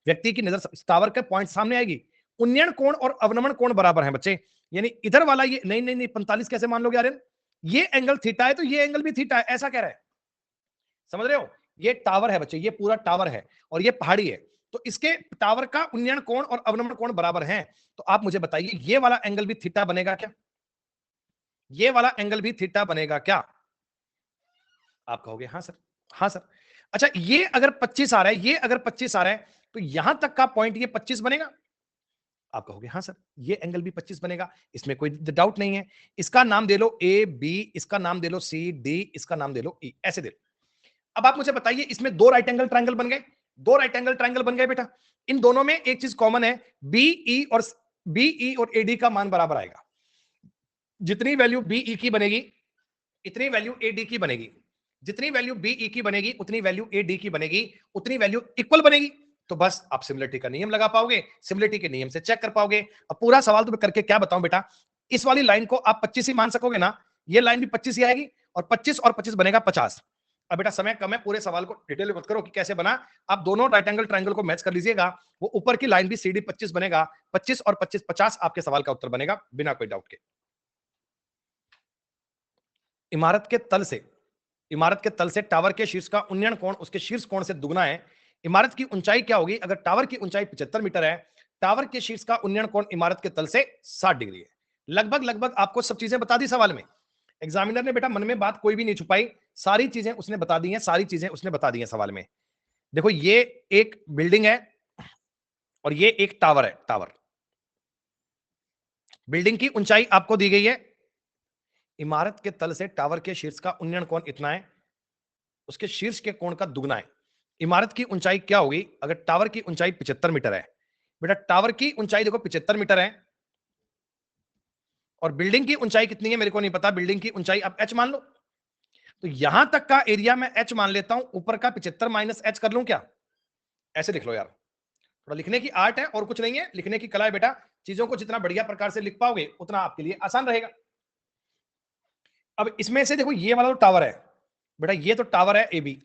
व्यक्ति की नजर टावर के पॉइंट सामने आएगी, उन्नयन कोण और अवनमन कोण बराबर है बच्चे। यानी इधर वाला ये नहीं नहीं नहीं 45 कैसे मान लोगे यार, ये एंगल थीटा है तो ये एंगल भी थीटा है, ऐसा कह रहा है, समझ रहे हो? ये टावर है बच्चे, ये पूरा टावर है और ये पहाड़ी है, तो इसके टावर का उन्नयन कोण और अवनमन कोण बराबर हैं। तो आप मुझे बताइए ये वाला एंगल भी थीटा बनेगा क्या? ये वाला एंगल भी थीटा बनेगा क्या? आप कहोगे हाँ सर, हाँ सर। अच्छा ये अगर 25 आ रहा है, ये अगर 25 आ रहा है, तो यहां तक का पॉइंट ये 25 बनेगा? आप कहोगे हाँ सर, ये एंगल भी 25 बनेगा, इसमें कोई डाउट नहीं है। इसका नाम दे लो ए बी, इसका नाम दे लो सी डी, इसका नाम दे लो ई, ऐसे दे लो। अब आप मुझे बताइए इसमें दो राइट एंगल ट्रायंगल बन गए, दो राइट एंगल ट्रायंगल बन गए बेटा। इन दोनों में एक चीज कॉमन है, बीई और एडी का मान बराबर आएगा। जितनी वैल्यू बीई की बनेगी इतनी वैल्यू एडी की बनेगी, जितनी वैल्यू बीई की बनेगी उतनी वैल्यू एडी की बनेगी, उतनी वैल्यू इक्वल बनेगी। तो बस आप सिमिलरिटी का नियम लगा पाओगे, सिमिलरिटी के नियम से चेक कर पाओगे। अब पूरा सवाल तो मैं करके क्या बताऊं बेटा, इस वाली लाइन को आप 25 ही मान सकोगे ना, ये लाइन भी 25 ही आएगी और 25 बनेगा 50। अब बेटा समय कम है, पूरे सवाल को डिटेल मत करो कि कैसे बना, आप दोनों राइट एंगल ट्रायंगल को मैच कर लीजिएगा, वो ऊपर की लाइन भी सीडी 25 बनेगा, 25 और 25 50 आपके सवाल का उत्तर बनेगा बिना कोई डाउट के। इमारत के तल से, इमारत के तल से टावर के शीर्ष का उन्नयन कोण उसके शीर्ष कोण से दुगना है। इमारत की ऊंचाई क्या होगी? अगर टावर की ऊंचाई 75 मीटर है, टावर के शीर्ष का उन्नयन कोण इमारत के तल से 60 डिग्री है। लगभग लगभग आपको सब चीजें बता दी सवाल में, एग्जामिनर ने बेटा मन में बात कोई भी नहीं छुपाई, सारी चीजें उसने बता दी हैं, सारी चीजें उसने बता दी हैं सवाल में। देखो ये एक बिल्डिंग है और ये एक टावर है, टावर। बिल्डिंग की ऊंचाई आपको दी गई है, इमारत के तल से टावर के शीर्ष का उन्नयन कोण इतना है, उसके शीर्ष के कोण का दुगना है। इमारत की ऊंचाई क्या होगी? अगर टावर की ऊंचाई 75 मीटर है, बेटा टावर की ऊंचाई देखो 75 मीटर है और बिल्डिंग की ऊंचाई कितनी है मेरे को नहीं पता, बिल्डिंग की ऊंचाई आप एच मान लो, तो यहां तक का एरिया मैं एच मान लेता हूं, ऊपर का 75 माइनस एच कर लूं क्या? ऐसे लिख लो यार, थोड़ा लिखने की आर्ट है और कुछ नहीं है, लिखने की कला है बेटा, चीजों को जितना बढ़िया प्रकार से लिख पाओगे उतना आपके लिए आसान रहेगा। अब इसमें से देखो ये वाला तो टावर है बेटा, ये तो टावर है ए बी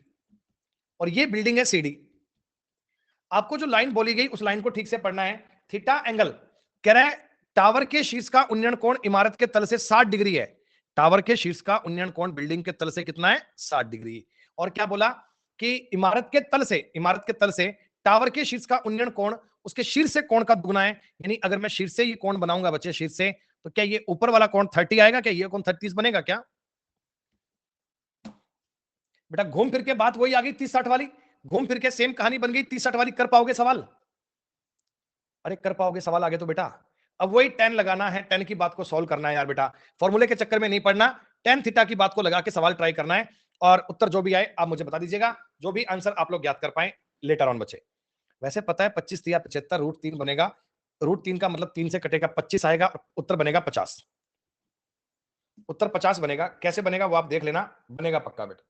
और ये बिल्डिंग है सी डी। आपको जो लाइन बोली गई उस लाइन को ठीक से पढ़ना है। थीटा एंगल कह रहा है टावर के शीर्ष का उन्नयन कोण इमारत के तल से 60 डिग्री है, टावर के शीर्ष का उन्नयन कोण बिल्डिंग के तल से कितना है? 60 डिग्री। और क्या बोला कि इमारत के तल से टावर के शीर्ष का उन्नयन कोण उसके शीर्ष से कोण का दुगना है। यानी अगर मैं शीर्ष से ये कोण बनाऊंगा बच्चे, शीर्ष से, तो क्या ये ऊपर वाला कोण 30 आएगा? क्या ये कोण 30 बनेगा क्या? बेटा घूम फिर के बात वही आ गई 30-60 वाली, घूम फिर के सेम कहानी बन गई 30-60 वाली। कर पाओगे सवाल? अरे कर पाओगे सवाल आगे तो बेटा, अब वही टेन लगाना है, टेन की बात को सॉल्व करना है यार बेटा, फॉर्मूले के चक्कर में नहीं पड़ना, टेन थीटा की बात को लगा के सवाल ट्राई करना है और उत्तर जो भी आए आप मुझे बता दीजिएगा, जो भी आंसर आप लोग याद कर पाए लेटर ऑन बच्चे। वैसे पता है 25 या 75 √3 बनेगा, √3 का मतलब 3 से कटेगा, 25 आएगा, उत्तर बनेगा 50, उत्तर 50 बनेगा। कैसे बनेगा वो आप देख लेना, बनेगा पक्का बेटा।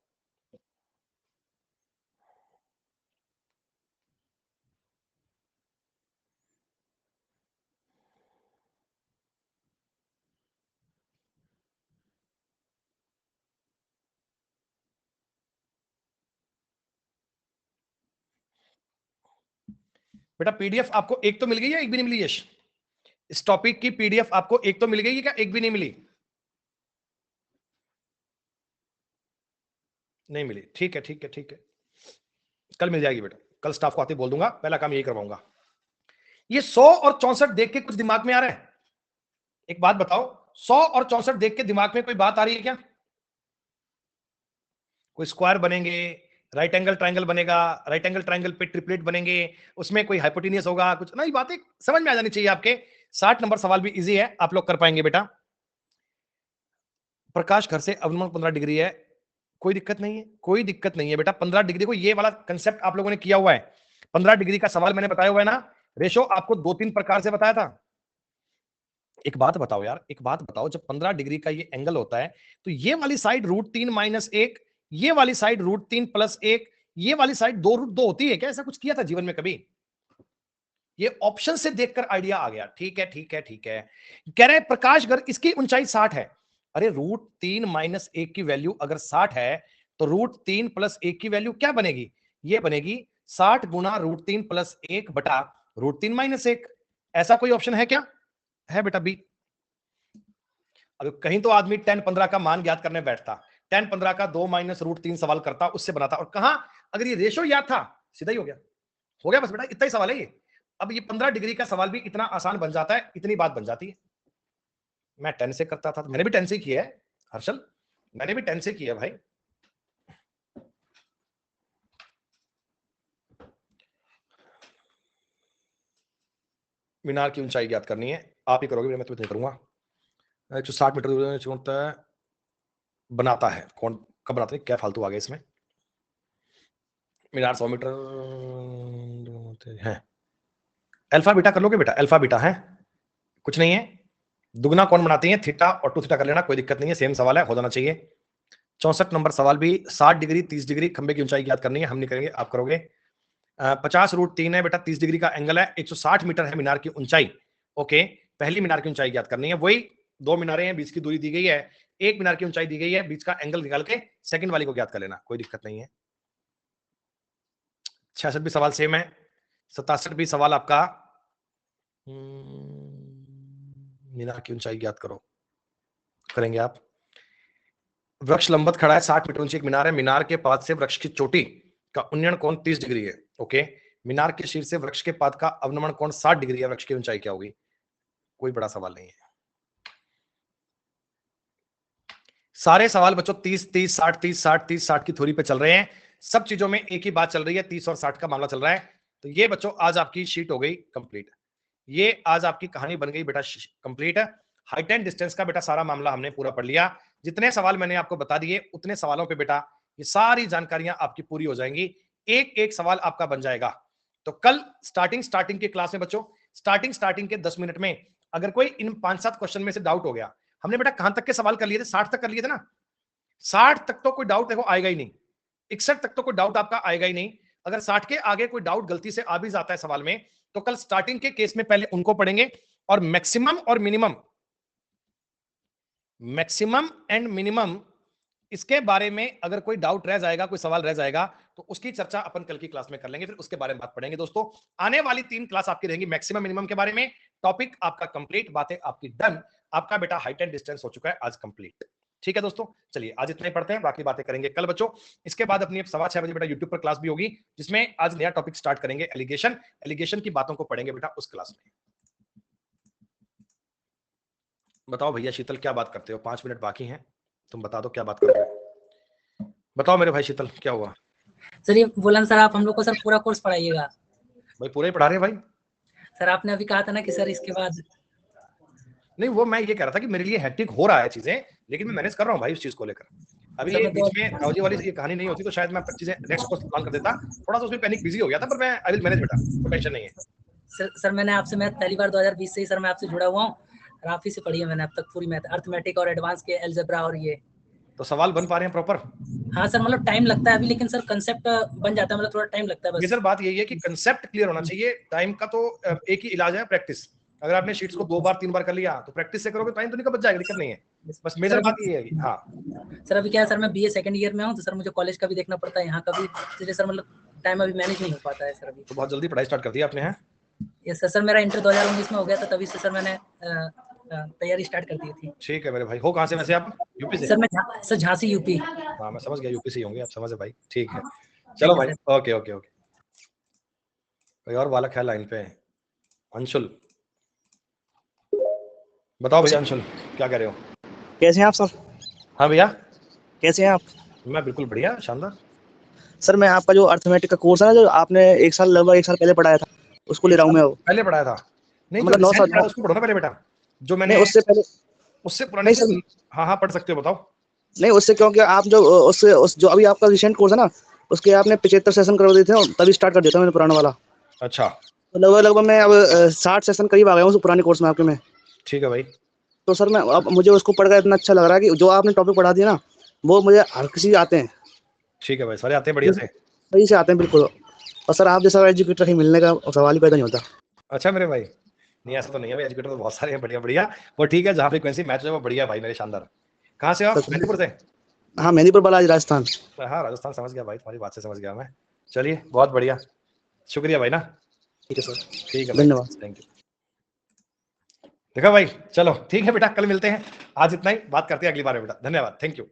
बेटा पीडीएफ आपको एक तो मिल गई है, एक भी नहीं मिली? यश, इस टॉपिक की पीडीएफ आपको एक तो मिल गई है क्या, एक भी नहीं मिली? नहीं मिली, ठीक है ठीक है ठीक है, कल मिल जाएगी बेटा, कल स्टाफ को आते बोल दूंगा, पहला काम यही करवाऊंगा। ये 100 और 64 देख के कुछ दिमाग में आ रहा है? एक बात बताओ, 100 और 64 देख के दिमाग में कोई बात आ रही है क्या? कोई स्क्वायर बनेंगे, राइट एंगल ट्रायंगल बनेगा, राइट एंगल ट्रायंगल पे ट्रिपलेट बनेंगे, उसमें कोई हाइपोटेनियस होगा, कुछ ना, ये बातें समझ में आ जानी चाहिए आपके। 60 नंबर सवाल भी इजी है, आप लोग कर पाएंगे बेटा। प्रकाश घर से अवनमन 15 डिग्री है, कोई दिक्कत नहीं है, कोई दिक्कत नहीं है बेटा। 15 डिग्री को ये वाला कंसेप्ट आप लोगों ने किया हुआ है, 15 डिग्री का सवाल मैंने बताया हुआ है ना, रेशो आपको 2-3 प्रकार से बताया था। एक बात बताओ यार, एक बात बताओ, जब 15 डिग्री का ये एंगल होता है तो ये वाली साइड √3 - 1, ये वाली साइड √3 + 1, ये वाली साइड 2√2 होती है क्या? ऐसा कुछ किया था जीवन में कभी? ये ऑप्शन से देखकर आइडिया आ गया। ठीक है ठीक है ठीक है, कह रहे हैं प्रकाश घर, इसकी ऊंचाई 60 है, अरे √3 माइनस 1 की वैल्यू अगर 60 है तो √3 प्लस 1 की वैल्यू क्या बनेगी? ये बनेगी 60 गुना √3 प्लस 1 बटा √3 माइनस 1। ऐसा कोई ऑप्शन है क्या? है बेटा बी। अब कहीं तो आदमी 10-15 का मान ज्ञात करने बैठता, 10-15 का 2 माइनस √3 सवाल करता, उससे बनाता, और कहां अगर ये रेशो याद था सीधा ही हो गया बस बेटा, इतना ही सवाल है ये। अब ये 15 डिग्री का सवाल भी इतना आसान बन जाता है, इतनी बात बन जाती है। मैं 10 से करता था, मैंने भी 10 से किया है हर्षल, मैंने भी 10 से किया है भाई। मीनार की ऊंचाई ज्ञात करनी है, आप ही करोगे, मैं तुम्हें नहीं करूंगा। 160 मीटर बनाता है कौन? कब बनाता है? क्या फालतू आ गया इसमें? मीनार 100 मीटर है। अल्फा बीटा कर लोगे बेटा? अल्फा बीटा है, कुछ नहीं है। दुगना कौन बनाती है? थीटा और 2 थीटा कर लेना, कोई दिक्कत नहीं है, सेम सवाल है, हो जाना चाहिए। 64 नंबर सवाल भी 60 डिग्री 30 डिग्री खंबे की ऊंचाई ज्ञात करनी है, हम नहीं करेंगे, आप करोगे। 50√3 है बेटा, 30 डिग्री का एंगल है, 160 मीटर है मीनार की ऊंचाई। ओके, पहली मीनार की ऊंचाई ज्ञात करनी है, वही 2 मीनारें हैं, बीच की दूरी दी गई है, एक मीनार की ऊंचाई दी गई है, बीच का एंगल निकाल के सेकंड वाली को ज्ञात कर लेना, कोई दिक्कत नहीं है। 66 भी सवाल सेम है। 67 भी सवाल आपका मीनार की ऊंचाई ज्ञात करो, करेंगे आप। वृक्ष लंबवत खड़ा है, 60 मीटर ऊंची एक मीनार है, मीनार के पाद से वृक्ष की चोटी का उन्नयन कोण 30 डिग्री है। ओके, मीनार के शीर्ष से वृक्ष के पाद का अवनमन कोण 60 डिग्री है, वृक्ष की ऊंचाई क्या होगी? कोई बड़ा सवाल नहीं है। सारे सवाल बच्चों 30 30 60 30 60 30 60 की थ्योरी पे चल रहे हैं, सब चीजों में एक ही बात चल रही है, 30 और 60 का मामला चल रहा है। तो ये बच्चों आज आपकी शीट हो गई कंप्लीट, ये आज आपकी कहानी बन गई बेटा कंप्लीट। हाइट एंड डिस्टेंस का बेटा सारा मामला हमने पूरा पढ़ लिया, जितने सवाल मैंने आपको बता दिए उतने सवालों पे बेटा ये सारी जानकारियां आपकी पूरी हो जाएंगी, एक एक सवाल आपका बन जाएगा। तो कल स्टार्टिंग के क्लास में बच्चों, स्टार्टिंग के 10 मिनट में अगर कोई इन 5-7 क्वेश्चन में से डाउट हो गया, हमने बेटा कहां तक के सवाल कर लिए थे? 60 तक कर लिए थे ना। 60 तक तो कोई डाउट देखो आएगा ही नहीं, 61 तक तो कोई डाउट आपका आएगा ही नहीं। अगर 60 के आगे कोई डाउट गलती से आ भी जाता है सवाल में, तो कल स्टार्टिंग के केस में पहले उनको पढ़ेंगे, और मैक्सिमम और मिनिमम, मैक्सिमम एंड मिनिमम, इसके बारे में अगर कोई डाउट रह जाएगा, कोई सवाल रह जाएगा, तो उसकी चर्चा अपन कल की क्लास में कर लेंगे, फिर उसके बारे में बात पढ़ेंगे। दोस्तों आने वाली 3 क्लास आपकी रहेंगी मैक्सिमम मिनिमम के बारे में, टॉपिक आपका कंप्लीट, बातें आपकी डन, आपका बेटा हाइट एंड डिस्टेंस हो चुका है आज कंप्लीट। ठीक है दोस्तों, चलिए आज इतना ही पढ़ते हैं, बाकी बातें करेंगे कल बच्चों। इसके बाद अपनी 6:15 बजे बेटा यूट्यूब पर क्लास भी होगी, जिसमें आज नया टॉपिक स्टार्ट करेंगे, एलिगेशन की बातों को पढ़ेंगे बेटा उस क्लास में। बताओ भैया शीतल क्या बात करते हो? 5 मिनट बाकी हैं, तुम बता दो क्या बात कर रहे हो। बताओ मेरे भाई शीतल क्या हुआ? सर ये बोला सर आप हम लोग को सर पूरा कोर्स पढ़ाइएगा। भाई पूरा ही पढ़ा रहे हैं भाई। सर आपने अभी कहा था ना कि सर इसके बाद नहीं, वो मैं ये कह रहा था कि मेरे लिए हेक्टिक हो रहा है चीजें, लेकिन मैं मैनेज कर रहा हूँ भाई उस चीज को लेकर। अभी ये बीच में रावजी वाली ये कहानी नहीं होती तो शायद मैं चीजें नेक्स्ट कोर्स प्लान कर देता, थोड़ा सा उसमें पैनिक बिजी हो गया था, पर मैं आई विल मैनेज बेटा, कोई टेंशन नहीं है। सर मैंने आपसे मैथ पहली बार 2020 से ही सर मैं आपसे जुड़ा हुआ हूँ, और आप ही से पढ़ी है मैंने अब तक पूरी मैथ, अर्थमेटिक और एडवांस के अलजेब्रा, और ये तो सवाल बन पा रहे हैं प्रॉपर? हाँ सर, मतलब टाइम लगता है अभी, लेकिन सर कंसेप्ट बन जाता है, मतलब थोड़ा टाइम लगता है बस। ये सर बात यही है कि कंसेप्ट क्लियर होना चाहिए, टाइम का तो एक ही इलाज है, प्रैक्टिस। अगर आपने शीट्स को 2 बार 3 बार कर लिया तो प्रैक्टिस से करोगे टाइम तो नहीं बच जाएगा, दिक्कत नहीं है, बस मेजर बात ये है। हाँ सर अभी क्या है सर, मैं बीए सेकंड ईयर में हूँ, तो सर मुझे कॉलेज का भी देखना पड़ता है, यहाँ का भी, इसलिए सर मतलब टाइम अभी मैनेज नहीं हो पाता है सर अभी। तो बहुत जल्दी पढ़ाई स्टार्ट कर दी आपने? हैं यस सर, मैं इंटर 2019 में हो गया था, तभी से सर मैंने तैयारी स्टार्ट कर दी थी। ठीक है मेरे भाई। हो कहाँ से वैसे आप? यूपी से? सर मैं सर झांसी यूपी। हाँ मैं समझ गया, यूपी से ही होंगे आप, समझ है भाई, ठीक है। चलो भाई, ओके ओके ओके। कोई और बालक है लाइन पे? अंशुल, बताओ भैया। अंशुल क्या कह रहे हो? कैसे हैं आप सर? हाँ भैया, कैसे हैं आप? मैं बिल्कुल बढ़िया, शानदार। सर मैं आपका जो अर्थमेटिक का कोर्स है ना, जो आपने लगभग एक साल पहले पढ़ाया था, उसको ले रहा हूँ मैं। पहले पढ़ाया था? नहीं मतलब 9 साल उसको पढ़ो ना पहले बेटा, जो मैंने उससे पहले, उससे पुराने। नहीं सर, हाँ हाँ पढ़ सकते हो, बताओ। नहीं उससे, क्योंकि आप जो उस जो अभी आपका रिसेंट कोर्स है ना, उसके आपने 75 सेशन करवा दिए थे, तभी स्टार्ट कर दिया था मैंने पुराना वाला। अच्छा, तो लगभग मैं अब 60 सेशन करीब आ गया हूँ पुराने कोर्स में आपके में। ठीक है भाई। तो सर मैं अब मुझे उसको पढ़कर इतना अच्छा लग रहा है कि जो आपने टॉपिक पढ़ा दिया ना, वो मुझे हर किसी आते हैं। ठीक है भाई, सारे आते हैं बढ़िया से? सही से आते हैं बिल्कुल। और सर आप जैसा एजुकेटर ही मिलने का सवाल ही पैदा नहीं होता। अच्छा मेरे भाई, नहीं ऐसा तो नहीं है भाई, एजुकेटर तो बहुत सारे हैं बढ़िया बढ़िया, वो ठीक है, जहाँ फ्रीक्वेंसी मैच है वो बढ़िया भाई मेरे, शानदार। कहाँ से हो आप? सर, मेदिनीपुर से? हाँ मेहंदीपुर बालाजी राजस्थान। हाँ राजस्थान समझ गया भाई, तुम्हारी बात से समझ गया मैं। चलिए बहुत बढ़िया, शुक्रिया भाई ना। ठीक है सर, ठीक है भाई, धन्यवाद। Thank you. देखा भाई, चलो ठीक है बेटा, कल मिलते हैं। आज इतना ही, बात करते हैं अगली बार में बेटा। धन्यवाद, थैंक यू।